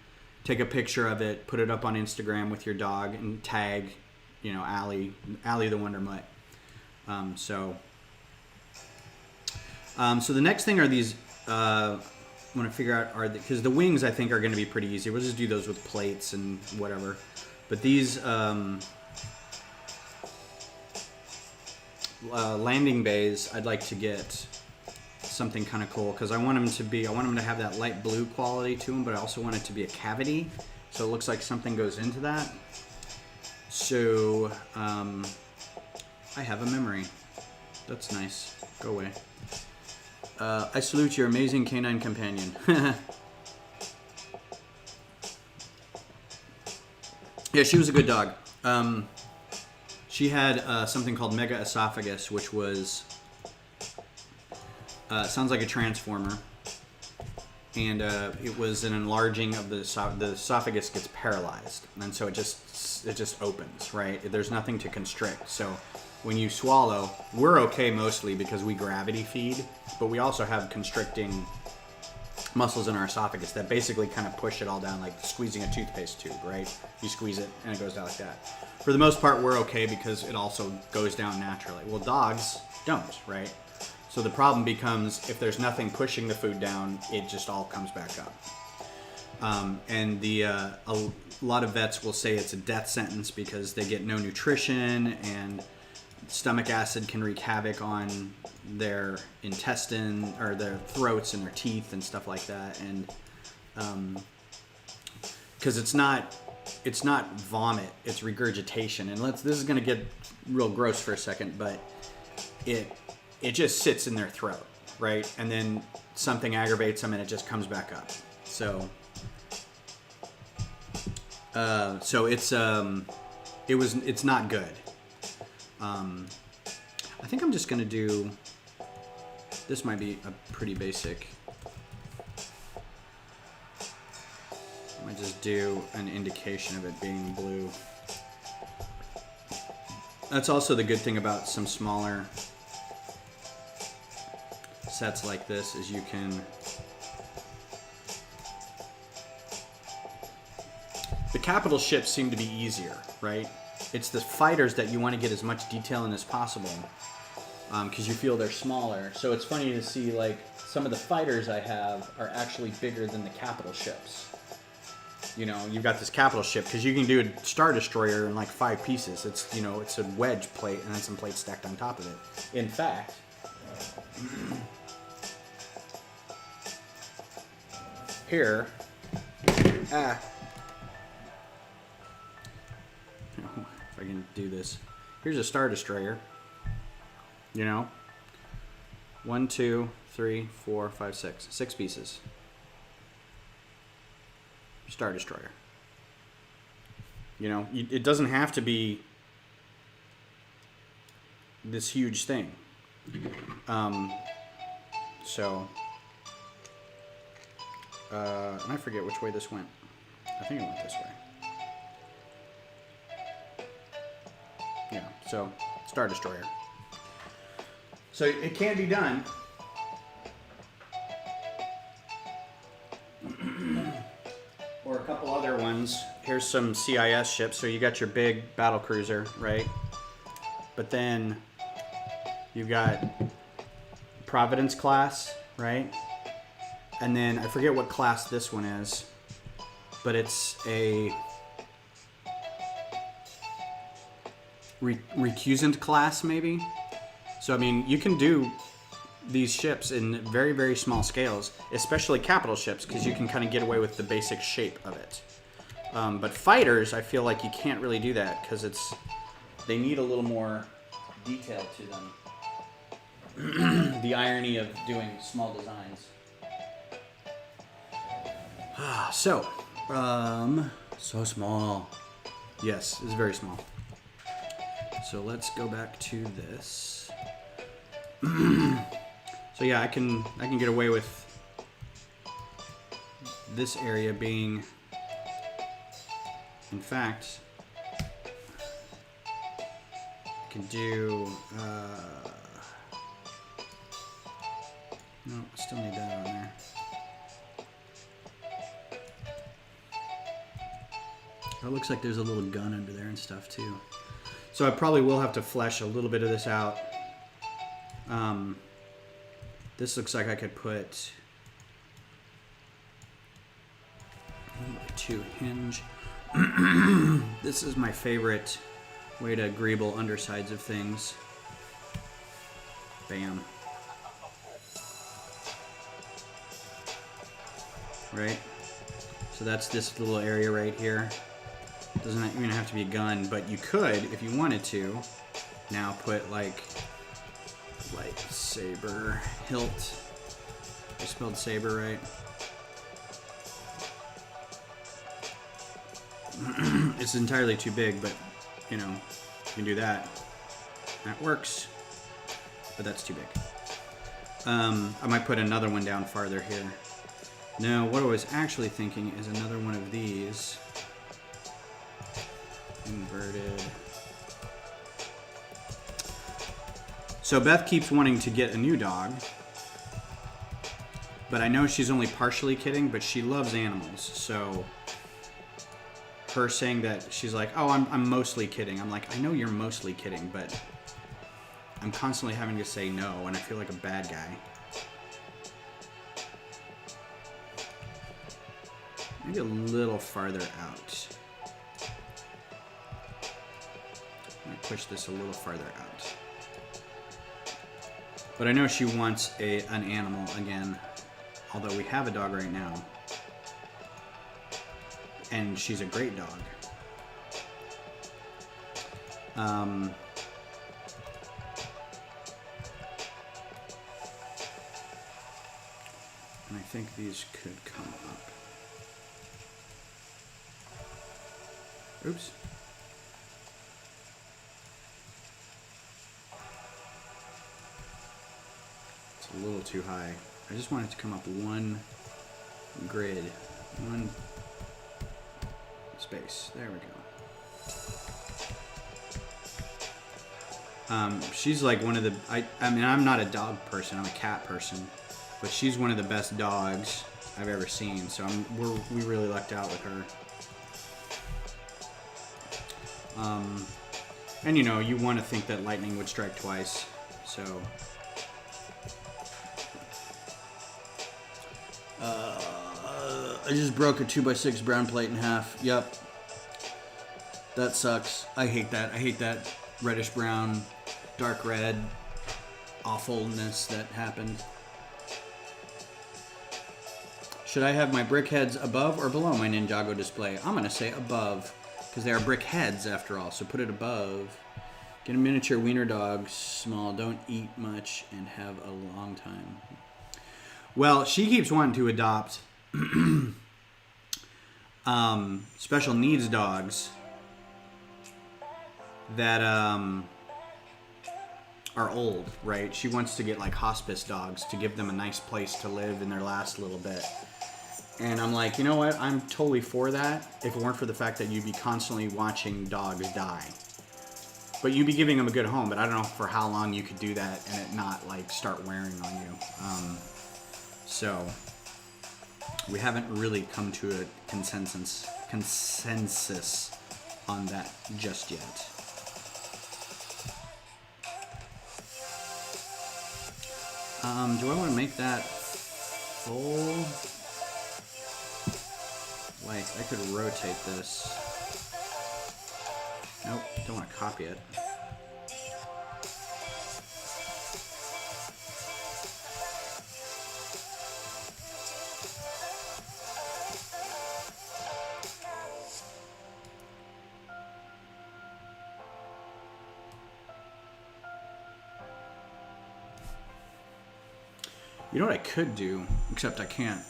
take a picture of it, put it up on Instagram with your dog, and tag, you know, Allie the Wonder Mutt. So the next thing are these. I want to figure out because the wings I think are going to be pretty easy. We'll just do those with plates and whatever. But these landing bays, I'd like to get something kind of cool because I want them to have that light blue quality to them, but I also want it to be a cavity, so it looks like something goes into that. So I have a memory. That's nice. Go away. I salute your amazing canine companion. Yeah, she was a good dog. She had something called Mega Esophagus, which was sounds like a transformer, and it was an enlarging of the esophagus gets paralyzed, and so it just opens, right? There's nothing to constrict. So when you swallow, we're okay mostly because we gravity feed, but we also have constricting muscles in our esophagus that basically kind of push it all down, like squeezing a toothpaste tube, right? You squeeze it and it goes down like that. For the most part, we're okay because it also goes down naturally. Well, dogs don't, right? So the problem becomes if there's nothing pushing the food down, it just all comes back up. And a lot of vets will say it's a death sentence because they get no nutrition, and stomach acid can wreak havoc on their intestine or their throats and their teeth and stuff like that. And because it's not vomit, it's regurgitation. And this is going to get real gross for a second, but it just sits in their throat, right? And then something aggravates them and it just comes back up. So it's not good. I think I'm just gonna do, this might be a pretty basic, I might just do an indication of it being blue. That's also the good thing about some smaller sets like this, is you can, the capital ships seem to be easier, right? it's the fighters that you want to get as much detail in as possible, because you feel they're smaller. So it's funny to see like some of the fighters I have are actually bigger than the capital ships. You know, you've got this capital ship because you can do a Star Destroyer in like 5 pieces. It's, you know, it's a wedge plate and then some plates stacked on top of it. In fact, here, if I can do this, here's a Star Destroyer. You know, 1, 2, 3, 4, 5, 6, 6 pieces. Star Destroyer. You know, it doesn't have to be this huge thing. So, and I forget which way this went. I think it went this way. Yeah, so Star Destroyer. So it can be done. Or a couple other ones. Here's some CIS ships. So you got your big battle cruiser, right? But then you've got Providence class, right? And then I forget what class this one is, but it's a recusant class, maybe. So I mean, you can do these ships in very, very small scales, especially capital ships, because you can kind of get away with the basic shape of it. But fighters, I feel like you can't really do that because they need a little more detail to them. The irony of doing small designs. So small. Yes, it's very small. So let's go back to this. So yeah, I can get away with this area being, in fact, I can do, no, I still need that on there. Oh, it looks like there's a little gun under there and stuff too. So I probably will have to flesh a little bit of this out. This looks like I could put 2 hinge. This is my favorite way to greeble undersides of things. Bam. Right? So that's this little area right here. Doesn't even have to be a gun, but you could, if you wanted to, now put like lightsaber hilt. I spelled saber right. It's entirely too big, but you know, you can do that. That works, but that's too big. I might put another one down farther here. No, what I was actually thinking is another one of these. Inverted. So Beth keeps wanting to get a new dog, but I know she's only partially kidding, but she loves animals. So her saying that she's like, oh, I'm mostly kidding. I'm like, I know you're mostly kidding, but I'm constantly having to say no, and I feel like a bad guy. Maybe a little farther out. I'm gonna push this a little farther out. But I know she wants an animal again, although we have a dog right now. And she's a great dog. And I think these could come up. Oops. It's a little too high. I just want it to come up one grid, one space. There we go. She's like one of the, I mean, I'm not a dog person, I'm a cat person, but she's one of the best dogs I've ever seen, so we really lucked out with her. And you know, you want to think that lightning would strike twice, so. I just broke a 2x6 brown plate in half. Yep. That sucks. I hate that. I hate that reddish brown, dark red awfulness that happened. Should I have my brick heads above or below my Ninjago display? I'm going to say above, because they are brick heads after all, so put it above. Get a miniature wiener dog, small, don't eat much, and have a long time. Well, she keeps wanting to adopt special needs dogs that are old, right? She wants to get like hospice dogs to give them a nice place to live in their last little bit. And I'm like, you know what? I'm totally for that if it weren't for the fact that you'd be constantly watching dogs die. But you'd be giving them a good home, but I don't know for how long you could do that and it not like start wearing on you. So we haven't really come to a consensus on that just yet. Do I want to make that full? Like, I could rotate this. Nope, don't want to copy it. You know what I could do, except I can't.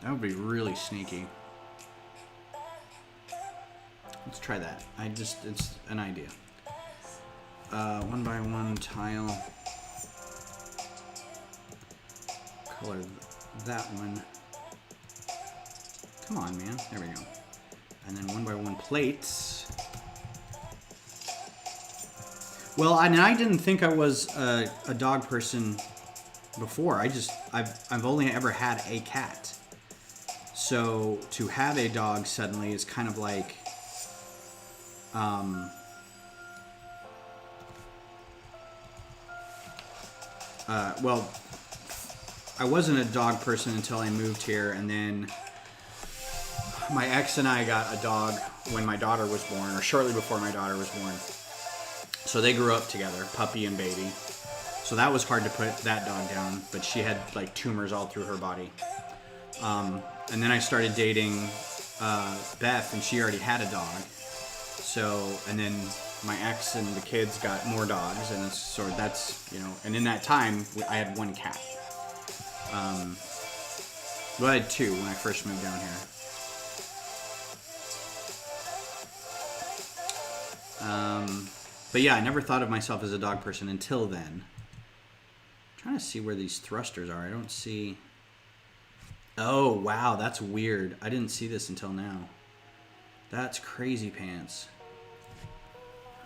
That would be really sneaky. Let's try that. It's an idea. 1x1 tile. Color that one. Come on, man. There we go. And then 1x1 plates. Well, I didn't think I was a dog person before. I've only ever had a cat. So to have a dog suddenly is kind of like, well, I wasn't a dog person until I moved here, and then my ex and I got a dog when my daughter was born, or shortly before my daughter was born. So they grew up together, puppy and baby. So that was hard to put that dog down, but she had like tumors all through her body. And then I started dating Beth, and she already had a dog. So, and then my ex and the kids got more dogs, and so that's, you know, and in that time, I had one cat. Well, I had two when I first moved down here. But yeah, I never thought of myself as a dog person until then. I'm trying to see where these thrusters are. I don't see... Oh, wow, that's weird. I didn't see this until now. That's crazy pants.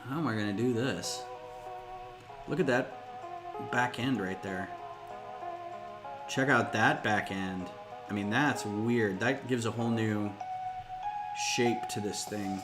How am I going to do this? Look at that back end right there. Check out that back end. I mean, that's weird. That gives a whole new shape to this thing.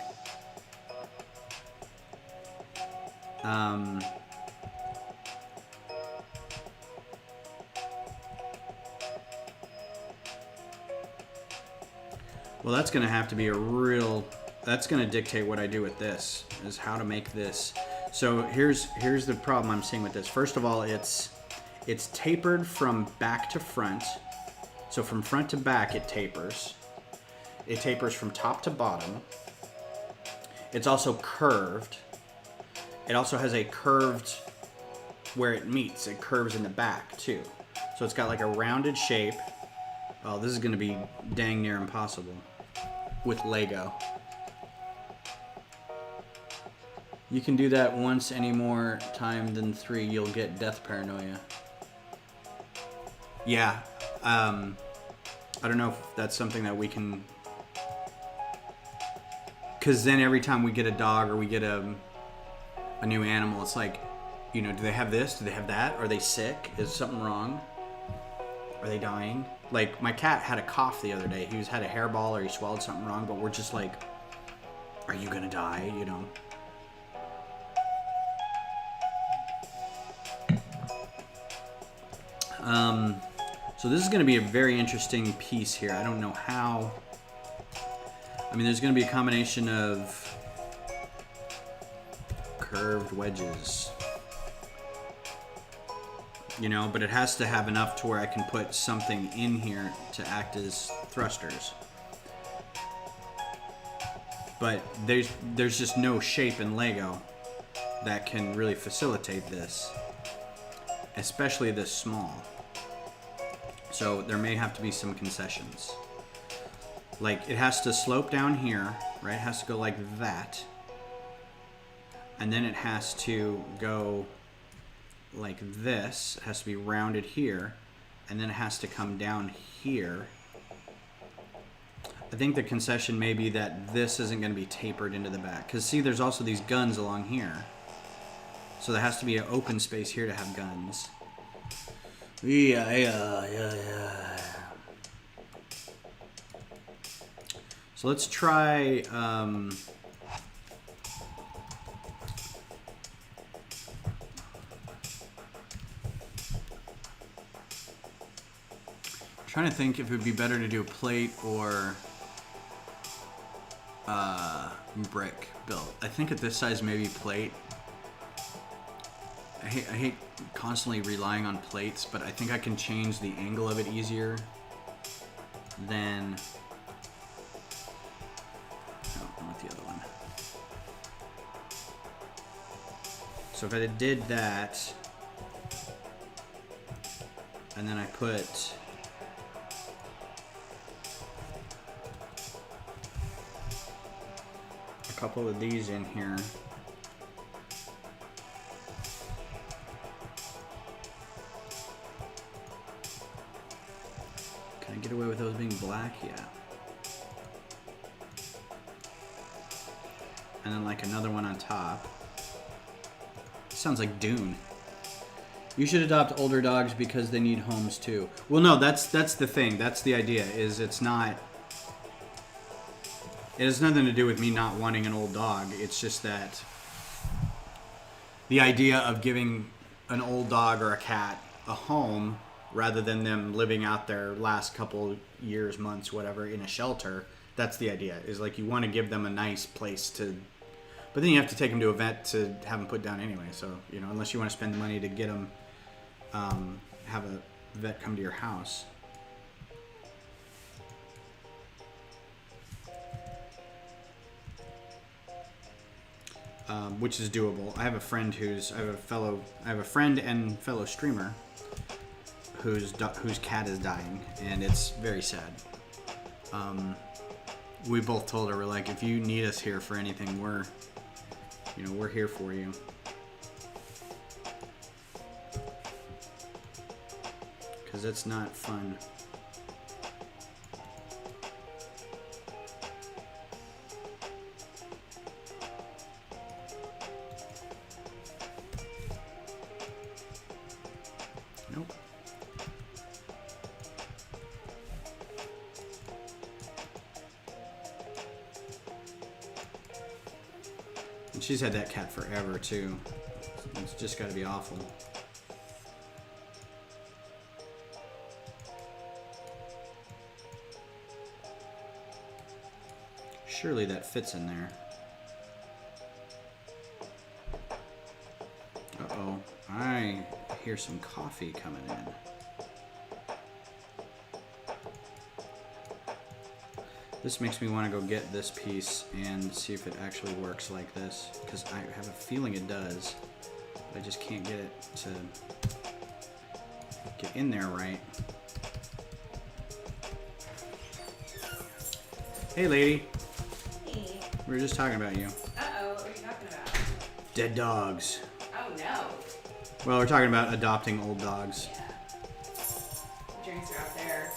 Well, that's going to have to be a real... That's going to dictate what I do with this, is how to make this. So here's the problem I'm seeing with this. First of all, it's tapered from back to front. So from front to back, it tapers. It tapers from top to bottom. It's also curved. It also has a curved where it meets. It curves in the back, too. So it's got like a rounded shape. Oh, this is going to be dang near impossible with Lego. You can do that once any more time than 3, you'll get death paranoia. Yeah. I don't know if that's something that we can... Because then every time we get a dog or we get a new animal, it's like, you know, do they have this? Do they have that? Are they sick? Is something wrong? Are they dying? Like, my cat had a cough the other day. He had a hairball or he swallowed something wrong, but we're just like, are you gonna die? You know. So this is going to be a very interesting piece here. I don't know how. I mean, there's going to be a combination of curved wedges, you know, but it has to have enough to where I can put something in here to act as thrusters. But there's just no shape in Lego that can really facilitate this, especially this small. So there may have to be some concessions. Like, it has to slope down here, right? It has to go like that. And then it has to go like this. It has to be rounded here. And then it has to come down here. I think the concession may be that this isn't going to be tapered into the back. Because, see, there's also these guns along here. So there has to be an open space here to have guns. Yeah. So let's try, I'm trying to think if it would be better to do plate or brick built. I think at this size, maybe plate. I hate constantly relying on plates, but I think I can change the angle of it easier than... No, I want the other one. So if I did that, and then I put a couple of these in here, can I get away with those being black? Yeah. And then like another one on top. Sounds like Dune. You should adopt older dogs because they need homes too. Well, no, that's the thing. That's the idea. Is it's not. It has nothing to do with me not wanting an old dog. It's just that the idea of giving an old dog or a cat a home rather than them living out their last couple years, months, whatever, in a shelter. That's the idea. Is like you want to give them a nice place to. But then you have to take them to a vet to have them put down anyway. So, you know, unless you want to spend the money to get them, have a vet come to your house. Which is doable. I have a friend I have a friend and fellow streamer whose cat is dying, and it's very sad. We both told her, we're like, if you need us here for anything, we're here for you. Because it's not fun. Nope. And she's had that cat forever too. It's just got to be awful. Surely that fits in there. Uh-oh. I hear some coffee coming in. This makes me want to go get this piece and see if it actually works like this, because I have a feeling it does, but I just can't get it to get in there right. Hey, lady. Hey. We were just talking about you. Uh-oh, what are you talking about? Dead dogs. Oh, no. Well, we're talking about adopting old dogs. Yeah. The drinks are out there.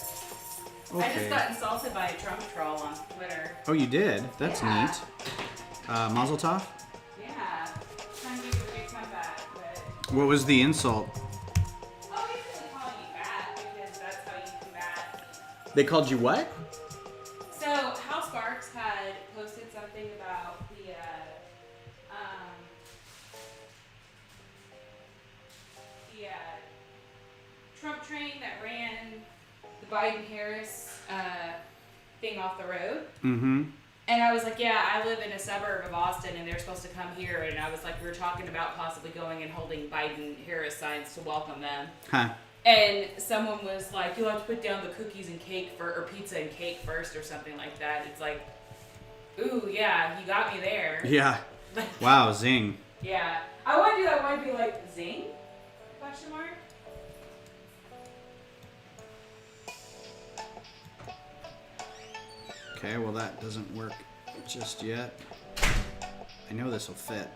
Okay. I just got insulted by a Trump troll on Twitter. Oh, you did? That's Yeah. neat. Mazel tov? Yeah. Trying to fix my back, but... What was the insult? Oh, he's just calling you fat because that's how you combat. They called you what? So, Hal Sparks had posted something about train that ran the Biden-Harris thing off the road. Mm-hmm. And I was like, yeah, I live in a suburb of Austin, and they're supposed to come here. And I was like, we were talking about possibly going and holding Biden-Harris signs to welcome them. Huh. And someone was like, you'll have to put down the cookies and cake or pizza and cake first or something like that. It's like, ooh, yeah, you got me there. Yeah. Wow, zing. Yeah. I want to do that. I want to be like, zing? Question mark? Okay, well that doesn't work just yet. I know this will fit.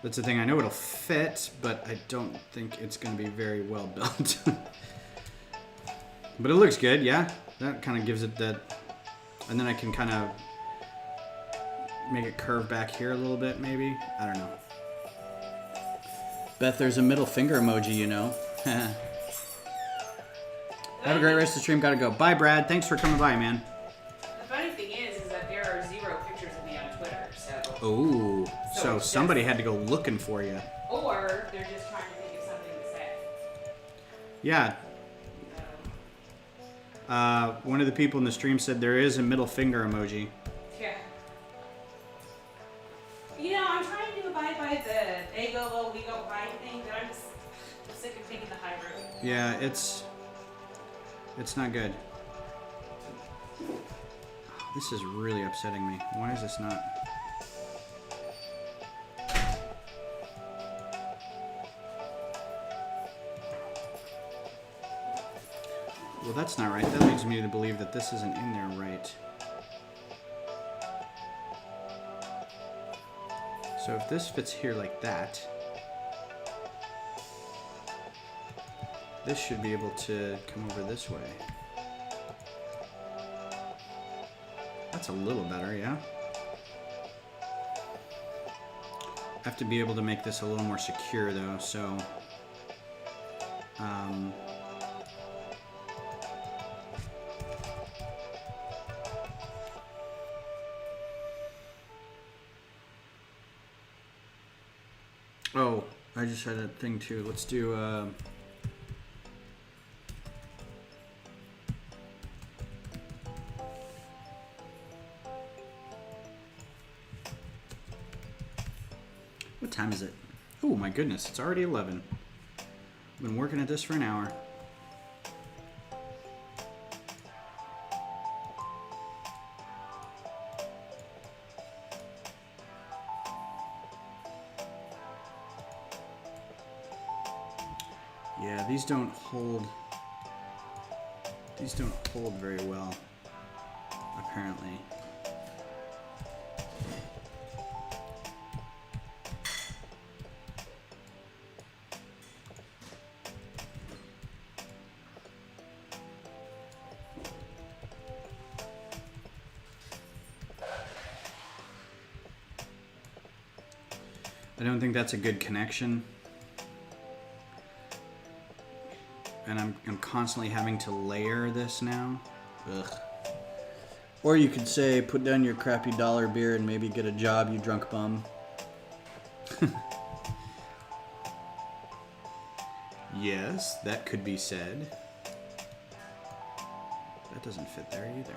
That's the thing, I know it'll fit, but I don't think it's going to be very well built. But it looks good, yeah. That kind of gives it that... And then I can kind of make it curve back here a little bit, maybe. I don't know. Beth, there's a middle finger emoji, you know. Have a great rest of the stream. Gotta go. Bye, Brad. Thanks for coming by, man. The funny thing is that there are 0 pictures of me on Twitter, so... Ooh. So it's somebody just- had to go looking for you. Or they're just trying to think of something to say. Yeah. So, One of the people in the stream said there is a middle finger emoji. yeah. You know, I'm trying to abide by the they go low, we go high thing, but I'm just sick of taking the high road. Yeah, it's not good. This is really upsetting me. Why is this not? Well, that's not right. That leads me to believe that this isn't in there right. So if this fits here like that, this should be able to come over this way. That's a little better, yeah? I have to be able to make this a little more secure though, so... Oh, I just had a thing too. Let's do... What time is it? Oh my goodness, it's already 11. I've been working at this for an hour. Yeah, these don't hold very well, apparently. I don't think that's a good connection. And I'm constantly having to layer this now. Ugh. Or you could say, put down your crappy dollar beer and maybe get a job, you drunk bum. Yes, that could be said. That doesn't fit there either.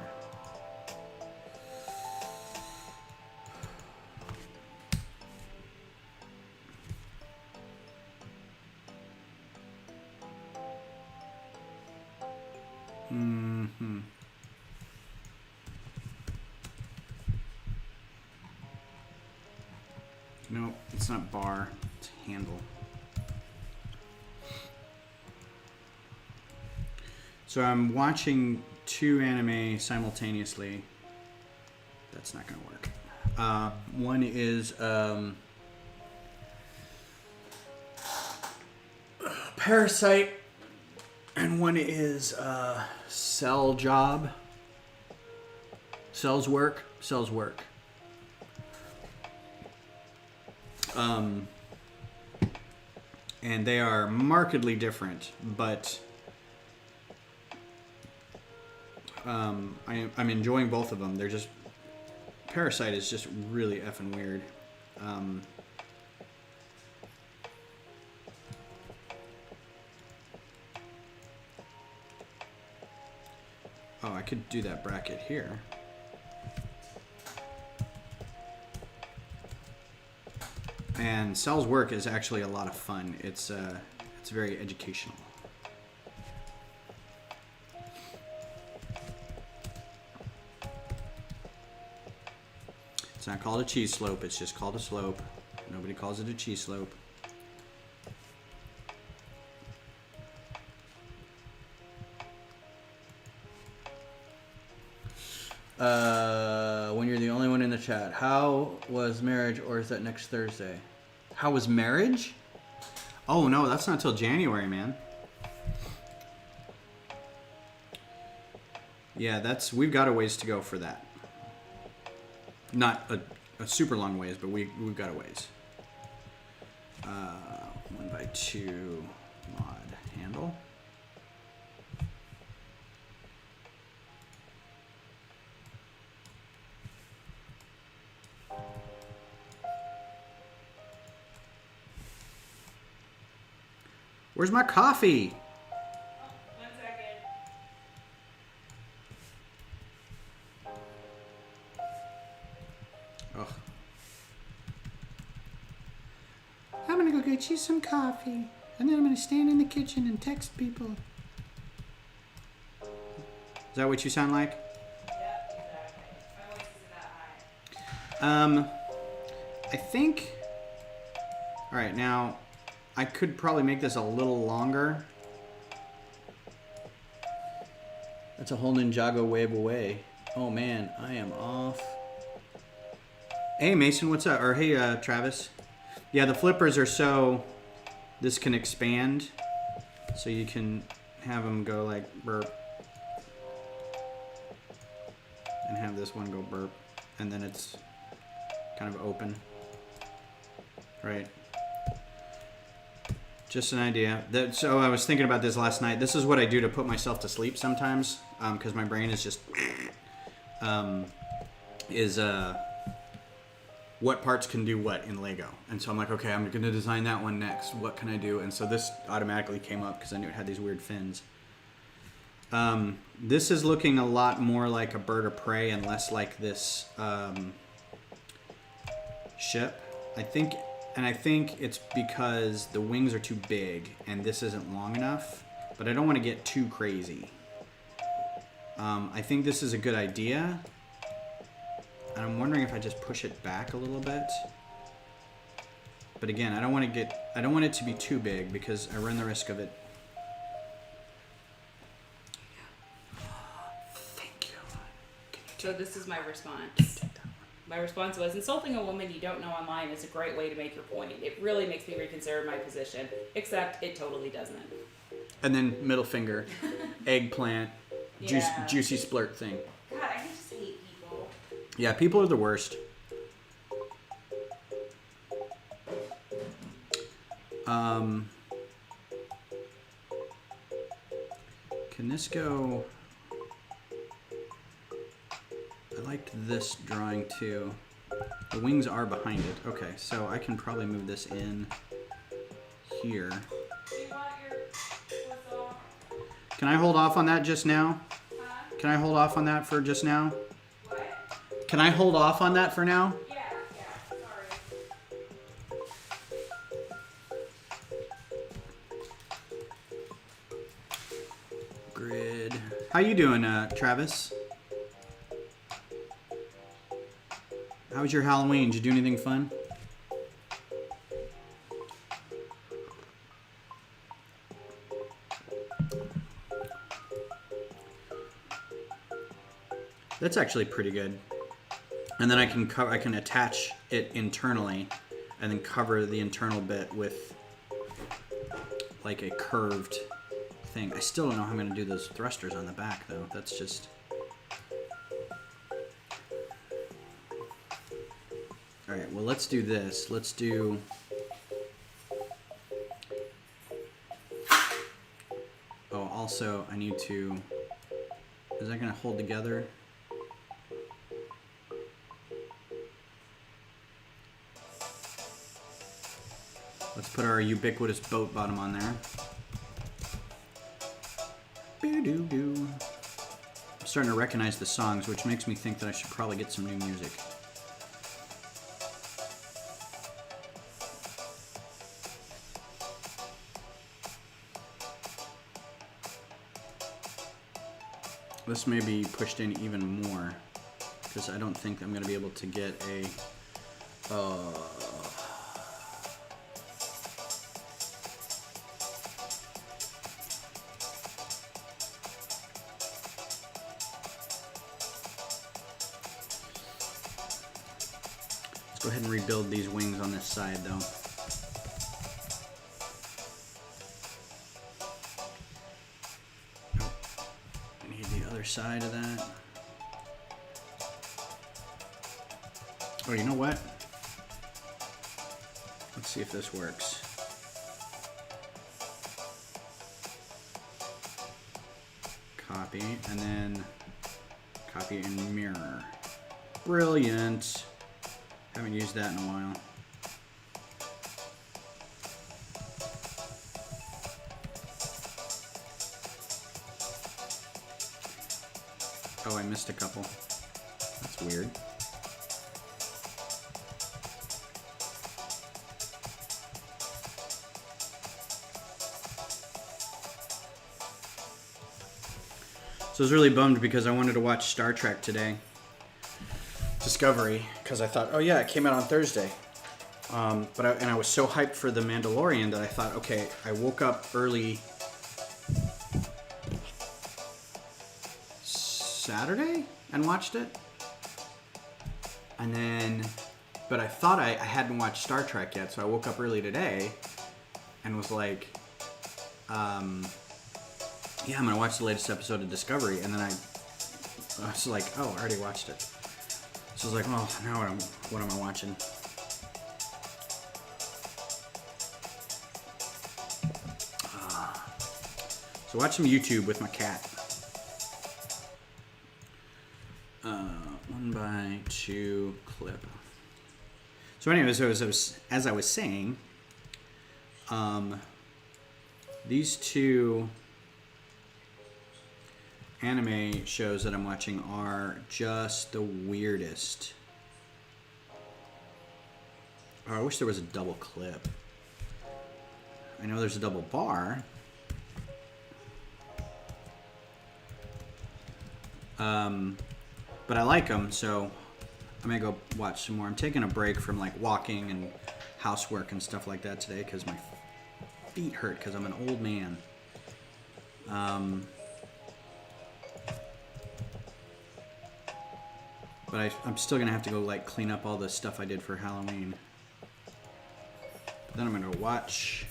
Nope, it's not bar, it's handle. So I'm watching 2 anime simultaneously. That's not gonna work. One is Parasite, and one is Cell Job. Cell's Work. And they are markedly different, but I'm enjoying both of them. They're just... Parasite is just really effing weird. Oh, I could do that bracket here. And Cell's work is actually a lot of fun. It's very educational. It's not called a cheese slope, it's just called a slope. Nobody calls it a cheese slope. When you're the only one in the chat, how was marriage, or is that next Thursday? How was marriage? Oh no, that's not till January, man. Yeah, we've got a ways to go for that. Not a super long ways, but we've got a ways. 1x2 mod handle. Where's my coffee? Oh, 1 second. Ugh. I'm gonna go get you some coffee, and then I'm gonna stand in the kitchen and text people. Is that what you sound like? Yep, exactly. My voice isn't that high. I think. All right, now I could probably make this a little longer. That's a whole Ninjago wave away. Oh man, I am off. Hey Mason, what's up? Or hey Travis. Yeah, the flippers are so this can expand, so you can have them go like burp, and have this one go burp, and then it's kind of open. Right. Just an idea. So I was thinking about this last night. This is what I do to put myself to sleep sometimes, because my brain is just what parts can do what in Lego. And so I'm like, okay, I'm going to design that one next. What can I do? And so this automatically came up because I knew it had these weird fins. This is looking a lot more like a bird of prey and less like this ship, I think. And I think it's because the wings are too big and this isn't long enough, but I don't want to get too crazy. I think this is a good idea. And I'm wondering if I just push it back a little bit. But again, I don't want it to be too big because I run the risk of it. Thank you. So this is my response. My response was, insulting a woman you don't know online is a great way to make your point. It really makes me reconsider my position, except it totally doesn't. And then middle finger, eggplant, Yeah. juicy splurt thing. God, I just hate people. Yeah, people are the worst. Can this go? I liked this drawing too. The wings are behind it. Okay, so I can probably move this in here. Do you want your whistle? Can I hold off on that just now? Huh? Can I hold off on that for just now? What? Can I hold off on that for now? Yeah, sorry. Grid. How you doing, Travis? How was your Halloween? Did you do anything fun? That's actually pretty good. And then I can attach it internally and then cover the internal bit with like a curved thing. I still don't know how I'm going to do those thrusters on the back though. That's just... Alright, well let's do this. Let's do... Oh, also I need to... Is that going to hold together? Let's put our ubiquitous boat bottom on there. I'm starting to recognize the songs, which makes me think that I should probably get some new music. This may be pushed in even more, because I don't think I'm going to be able to get a... Let's go ahead and rebuild these wings on this side, though. Side of that. Oh, you know what? Let's see if this works. Copy, and then copy and mirror. Brilliant. Haven't used that in a while. Oh, I missed a couple. That's weird. So I was really bummed because I wanted to watch Star Trek today. Discovery, because I thought, oh yeah, it came out on Thursday. But I was so hyped for The Mandalorian that I thought, okay, I woke up early Saturday and watched it. And then, but I thought I hadn't watched Star Trek yet, so I woke up early today and was like, yeah, I'm gonna watch the latest episode of Discovery. And then I was like, oh, I already watched it. So I was like, well, now what am I watching? So watch some YouTube with my cat. 1x2 clip. So anyways, as I was saying, these two anime shows that I'm watching are just the weirdest. Oh, I wish there was a double clip. I know there's a double bar. But I like them, so I'm gonna go watch some more. I'm taking a break from like walking and housework and stuff like that today because my feet hurt because I'm an old man. But I'm still gonna have to go like clean up all the stuff I did for Halloween. But then I'm gonna watch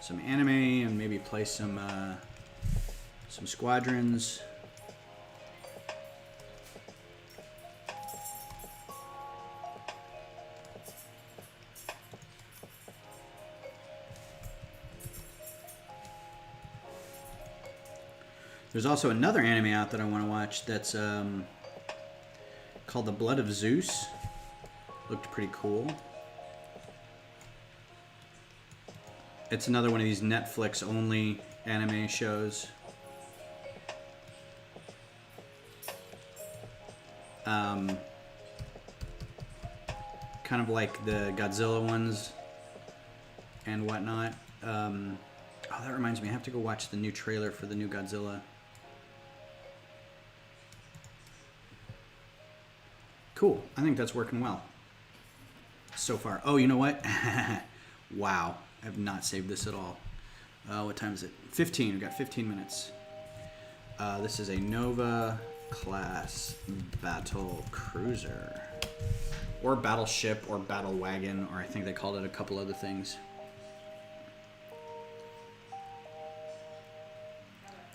some anime and maybe play some Squadrons. There's also another anime out that I want to watch that's called The Blood of Zeus. Looked pretty cool. It's another one of these Netflix-only anime shows. Kind of like the Godzilla ones and whatnot. Oh, that reminds me, I have to go watch the new trailer for the new Godzilla. Cool. I think that's working well so far. Oh, you know what? Wow. I have not saved this at all. What time is it? 15. We've got 15 minutes. This is a Nova-class Battle Cruiser. Or Battleship, or Battle Wagon, or I think they called it a couple other things.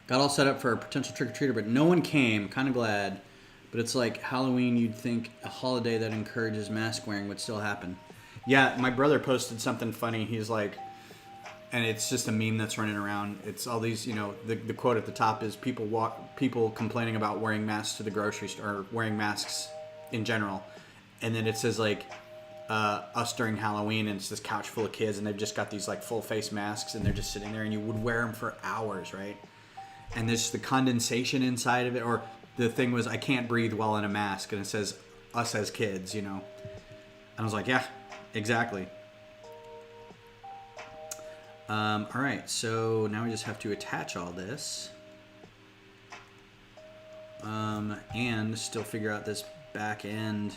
Got all set up for a potential trick-or-treater, but no one came. Kind of glad. But it's like Halloween, you'd think a holiday that encourages mask wearing would still happen. Yeah, my brother posted something funny. He's like, and it's just a meme that's running around. It's all these, you know, the quote at the top is people complaining about wearing masks to the grocery store, or wearing masks in general. And then it says like, us during Halloween, and it's this couch full of kids, and they've just got these like full face masks, and they're just sitting there, and you would wear them for hours, right? And there's the condensation inside of it, or the thing was, I can't breathe while in a mask, and it says us as kids, you know. And I was like, yeah, exactly. All right, so now we just have to attach all this. And still figure out this back end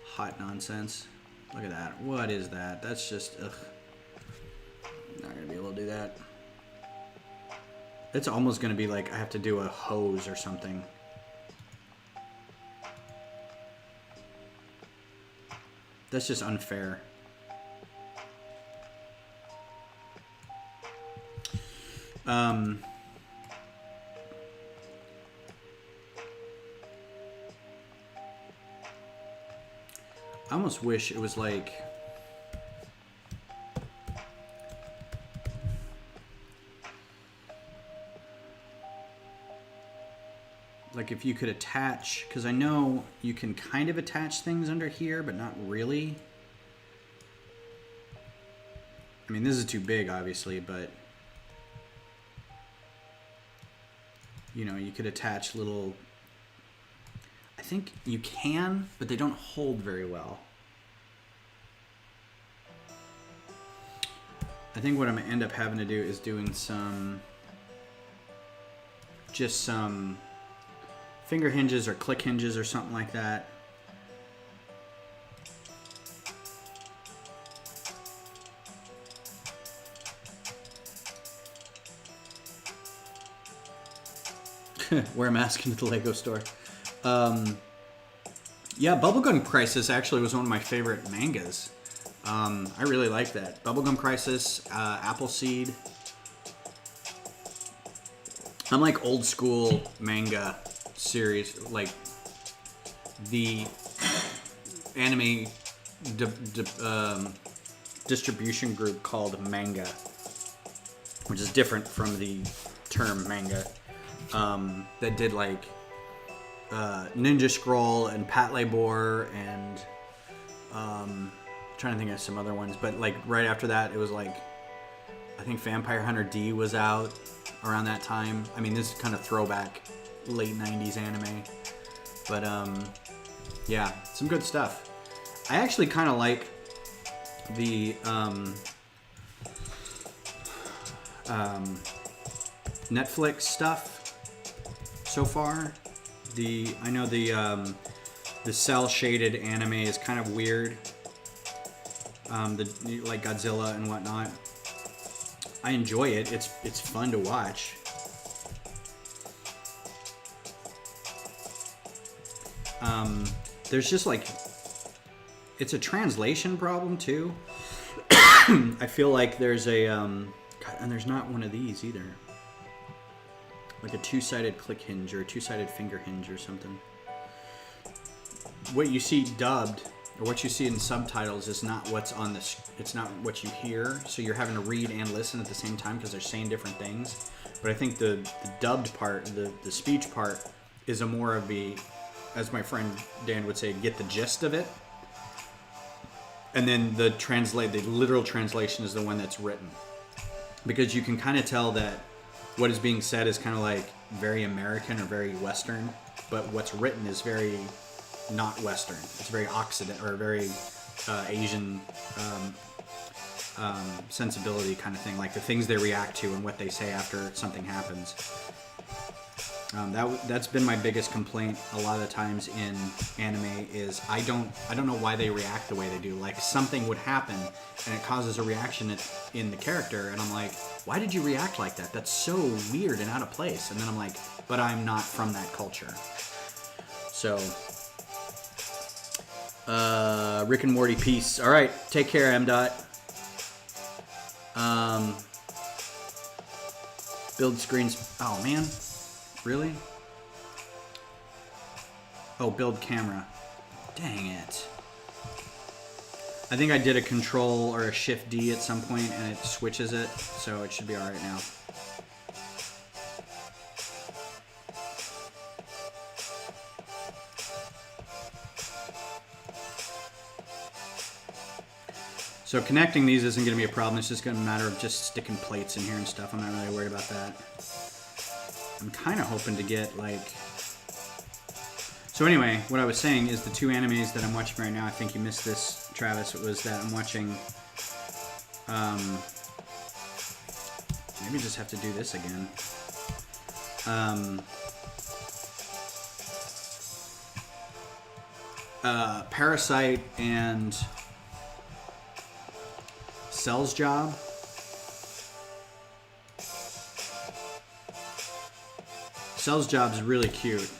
hot nonsense. Look at that. What is that? That's just, ugh. Not gonna be able to do that. It's almost gonna be like I have to do a hose or something. That's just unfair. I almost wish it was like if you could attach, because I know you can kind of attach things under here, but not really. I mean, this is too big, obviously, but you know, you could attach little, I think you can, but they don't hold very well. I think what I'm gonna end up having to do is doing just some finger hinges or click hinges or something like that. Wear a mask into the Lego store. Yeah, Bubblegum Crisis actually was one of my favorite mangas. I really like that. Bubblegum Crisis, Appleseed. I'm like old school manga series, like the anime distribution group called Manga, which is different from the term manga, that did like Ninja Scroll and Patlabor Bor and trying to think of some other ones, but like right after that it was like, I think Vampire Hunter D was out around that time. I mean, this is kind of throwback late 90s anime, but yeah, some good stuff. I actually kind of like the Netflix stuff so far. I know the cell shaded anime is kind of weird. Like Godzilla and whatnot. I enjoy it. It's fun to watch. There's just like, it's a translation problem too. I feel like there's a God, and there's not one of these either. Like a two-sided click hinge or a two-sided finger hinge or something. What you see dubbed or what you see in subtitles is not what's on the. It's not what you hear. So you're having to read and listen at the same time because they're saying different things. But I think the dubbed part, the speech part, is a more of a, as my friend Dan would say, get the gist of it. And then the literal translation is the one that's written. Because you can kind of tell that what is being said is kind of like very American or very Western, but what's written is very not Western. It's very Occident or very Asian sensibility kind of thing, like the things they react to and what they say after something happens. That's been my biggest complaint a lot of times in anime is I don't know why they react the way they do. Like something would happen and it causes a reaction in the character, and I'm like, why did you react like that? That's so weird and out of place. And then I'm like, but I'm not from that culture. So, Rick and Morty, peace. All right, take care, M. Build screens. Oh man. Really? Oh, build camera. Dang it. I think I did a control or a shift D at some point and it switches it, so it should be alright now. So connecting these isn't going to be a problem, it's just going to be a matter of just sticking plates in here and stuff. I'm not really worried about that. I'm kind of hoping to get like So anyway, what I was saying is the two animes that I'm watching right now, I think you missed this, Travis, it was that I'm watching, maybe just have to do this again. Parasite and Cell's Job. Cell's Job is really cute.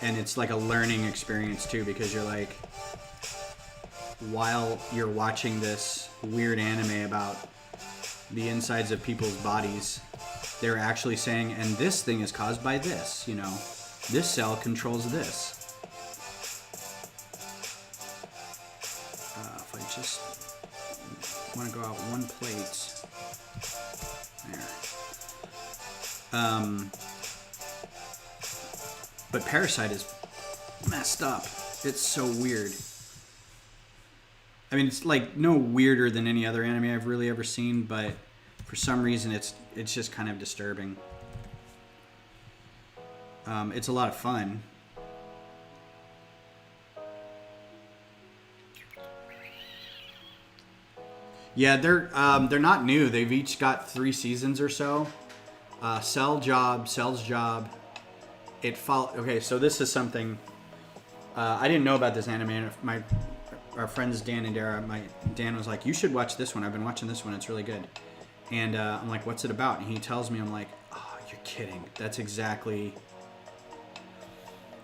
And it's like a learning experience too, because you're like, while you're watching this weird anime about the insides of people's bodies, they're actually saying, and this thing is caused by this, you know, this cell controls this. If I just want to go out one plate, there. But Parasite is messed up. It's so weird. I mean, it's like no weirder than any other anime I've really ever seen, but for some reason it's just kind of disturbing. It's a lot of fun. Yeah, they're not new. They've each got 3 seasons or so. Cell's Job. Okay, so this is something I didn't know about this anime. Our friends Dan and Dara, Dan was like, "You should watch this one. I've been watching this one. It's really good." And I'm like, "What's it about?" And he tells me, I'm like, "Oh, you're kidding. That's exactly."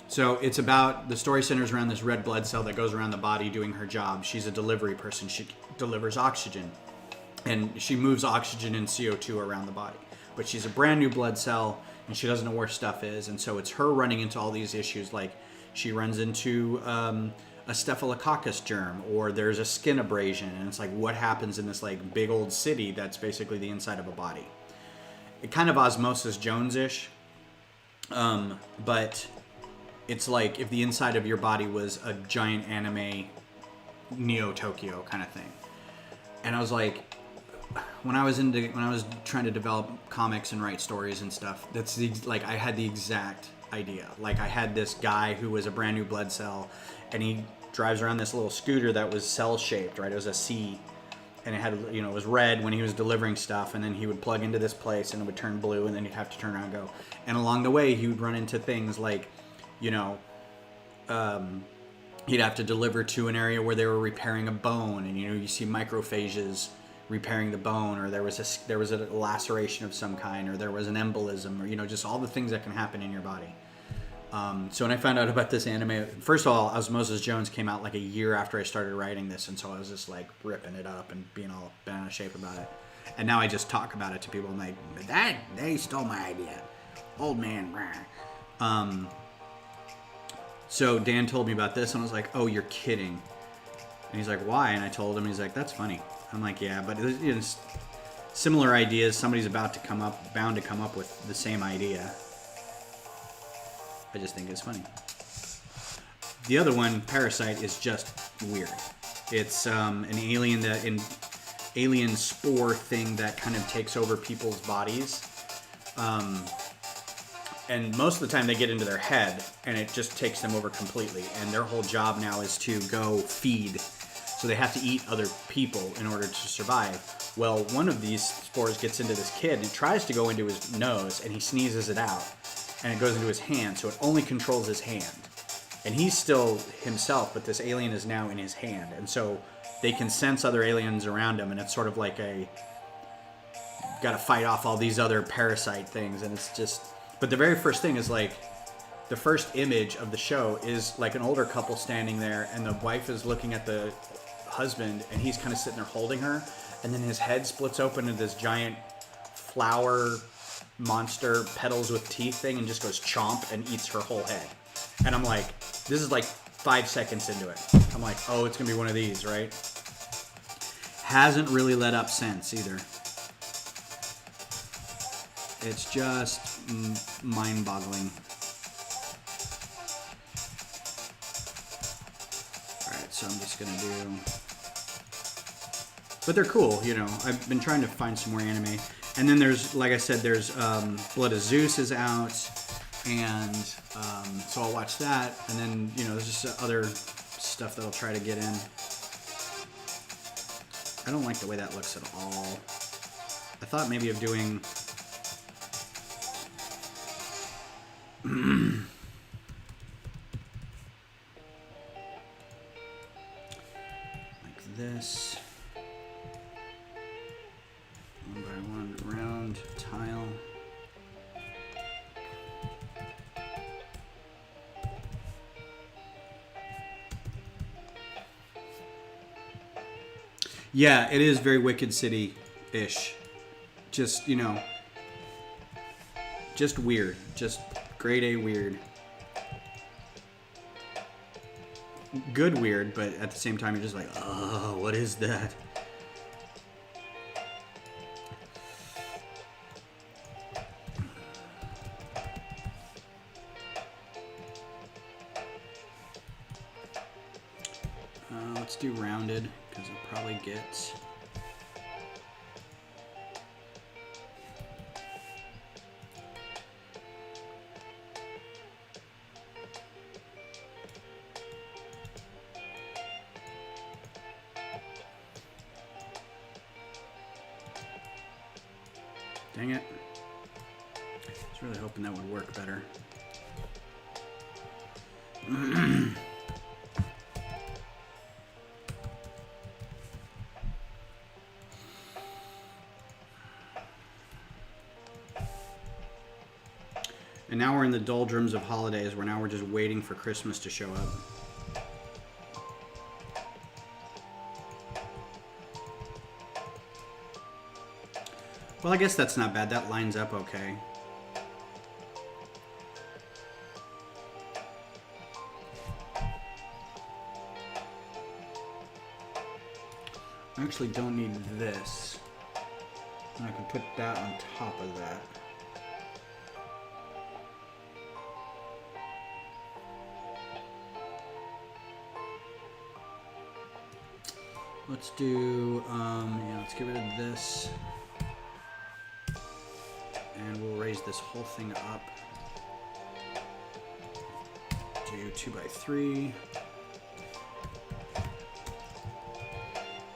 So it's about, the story centers around this red blood cell that goes around the body doing her job. She's a delivery person. She delivers oxygen, and she moves oxygen and CO2 around the body. But she's a brand new blood cell, and she doesn't know where stuff is. And so it's her running into all these issues, like she runs into a staphylococcus germ, or there's a skin abrasion, and it's like, what happens in this like big old city that's basically the inside of a body? It kind of Osmosis Jones-ish, but it's like if the inside of your body was a giant anime Neo Tokyo kind of thing. And I was like, when I was trying to develop comics and write stories and stuff, I had the exact idea. Like, I had this guy who was a brand new blood cell, and he drives around this little scooter that was cell shaped, right? It was a C, and it had, you know, it was red when he was delivering stuff, and then he would plug into this place and it would turn blue, and then he'd have to turn around and go. And along the way, he would run into things like, you know, he'd have to deliver to an area where they were repairing a bone, and, you know, you see microphages repairing the bone, or there was a laceration of some kind, or there was an embolism, or, you know, just all the things that can happen in your body. So when I found out about this anime, first of all, Osmosis Jones came out like a year after I started writing this, and so I was just like ripping it up and being all bent out of shape about it. And now I just talk about it to people. I'm like, they stole my idea, old man. So Dan told me about this, and I was like, oh, you're kidding. And he's like, why? And I told him. He's like, that's funny. I'm like, yeah, but it's similar ideas. Somebody's bound to come up with the same idea. I just think it's funny. The other one, Parasite, is just weird. It's an alien spore thing that kind of takes over people's bodies. And most of the time they get into their head, and it just takes them over completely. And their whole job now is to go feed. So they have to eat other people in order to survive. Well, one of these spores gets into this kid, and it tries to go into his nose, and he sneezes it out. And it goes into his hand, so it only controls his hand. And he's still himself, but this alien is now in his hand. And so they can sense other aliens around him, and it's sort of like got to fight off all these other parasite things, and it's just... But the very first thing is like, the first image of the show is like an older couple standing there, and the wife is looking at the husband, and he's kind of sitting there holding her, and then his head splits open into this giant flower monster petals with teeth thing, and just goes chomp and eats her whole head. And I'm like, this is like 5 seconds into it. I'm like, oh, it's gonna be one of these, right? Hasn't really let up since either. It's just mind-boggling. Alright, so I'm just gonna do... But they're cool, you know. I've been trying to find some more anime. And then there's, like I said, there's Blood of Zeus is out. And so I'll watch that, and then, you know, there's just other stuff that I'll try to get in. I don't like the way that looks at all. I thought maybe of doing... like this. One by one, round tile. Yeah, it is very Wicked City-ish. Just, you know, just weird. Just grade A weird. Good weird, but at the same time, you're just like, oh, what is that? Let's do rounded, because I'll probably get... Dang it. I was really hoping that would work better. And now we're in the doldrums of holidays, where now we're just waiting for Christmas to show up. Well, I guess that's not bad. That lines up okay. I actually don't need this. And I can put that on top of that. Let's do, yeah, let's get rid of this. And we'll raise this whole thing up to 2x3.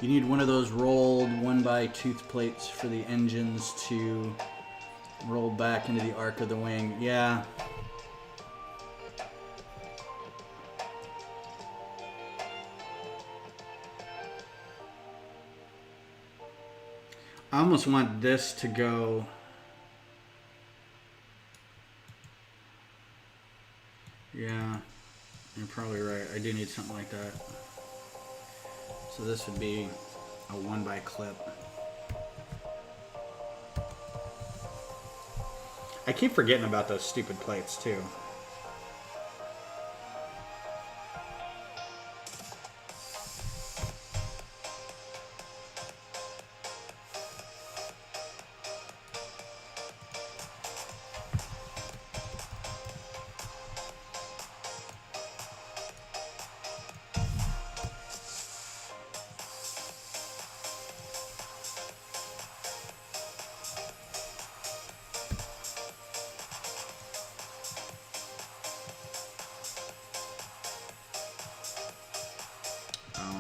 You need one of those rolled 1x2 plates for the engines to roll back into the arc of the wing. Yeah. I almost want this to go... Yeah, you're probably right. I do need something like that. So this would be a 1x clip. I keep forgetting about those stupid plates too.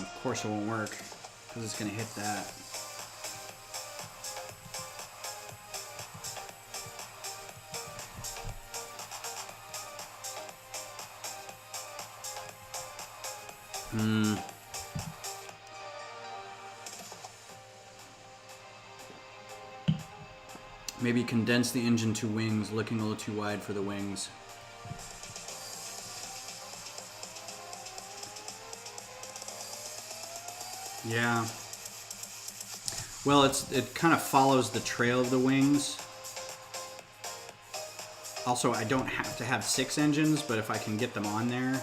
Of course it won't work, because it's going to hit that. Maybe condense the engine to wings, looking a little too wide for the wings. Yeah. Well, it kind of follows the trail of the wings. Also, I don't have to have 6 engines, but if I can get them on there.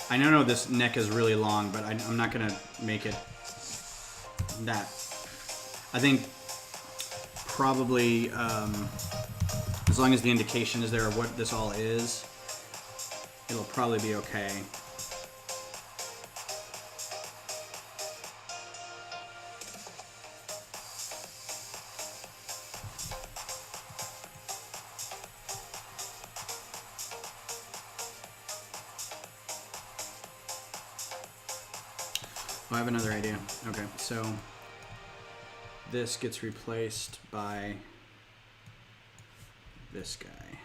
I know this neck is really long, but I'm not going to make it that. I think probably as long as the indication is there of what this all is, it'll probably be okay. I have another idea. Okay, so this gets replaced by this guy.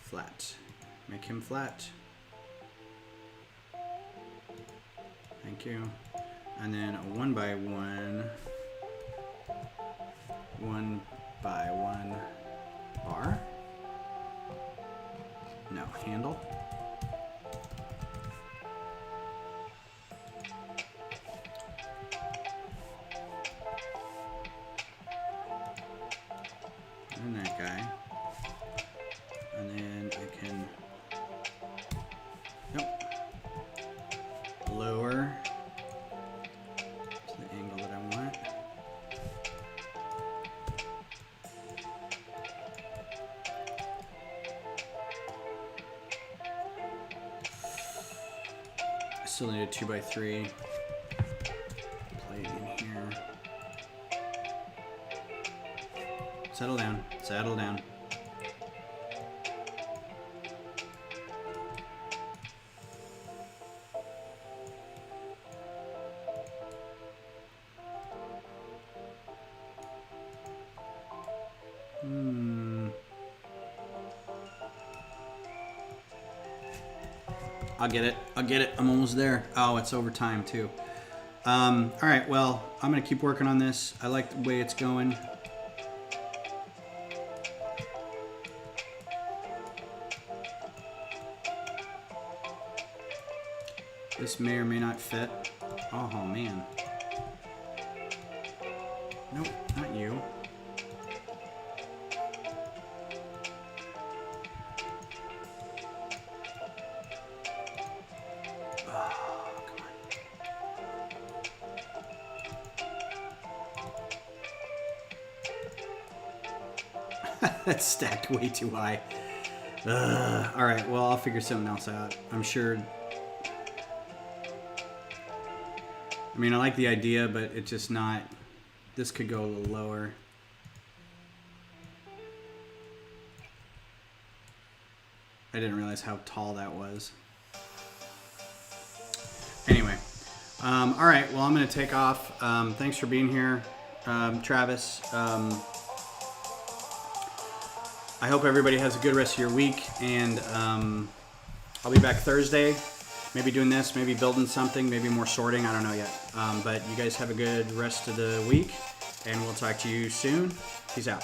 Flat. Make him flat. Thank you. And then a 1x1. 1x1 bar. No, handle. And that guy. And then I can, nope, lower to the angle that I want. I still need a 2x3 plate in here. Settle down, settle down. I'll get it. I'll get it. I'm almost there. Oh, it's over time too. All right. Well, I'm gonna keep working on this. I like the way it's going. This may or may not fit. Oh man. Nope, not you. That's stacked way too high. All right, well, I'll figure something else out. I'm sure. I mean, I like the idea, but it's just not. This could go a little lower. I didn't realize how tall that was. Anyway. All right, well, I'm going to take off. Thanks for being here, Travis. I hope everybody has a good rest of your week, and I'll be back Thursday, maybe doing this, maybe building something, maybe more sorting, I don't know yet. But you guys have a good rest of the week, and we'll talk to you soon. Peace out.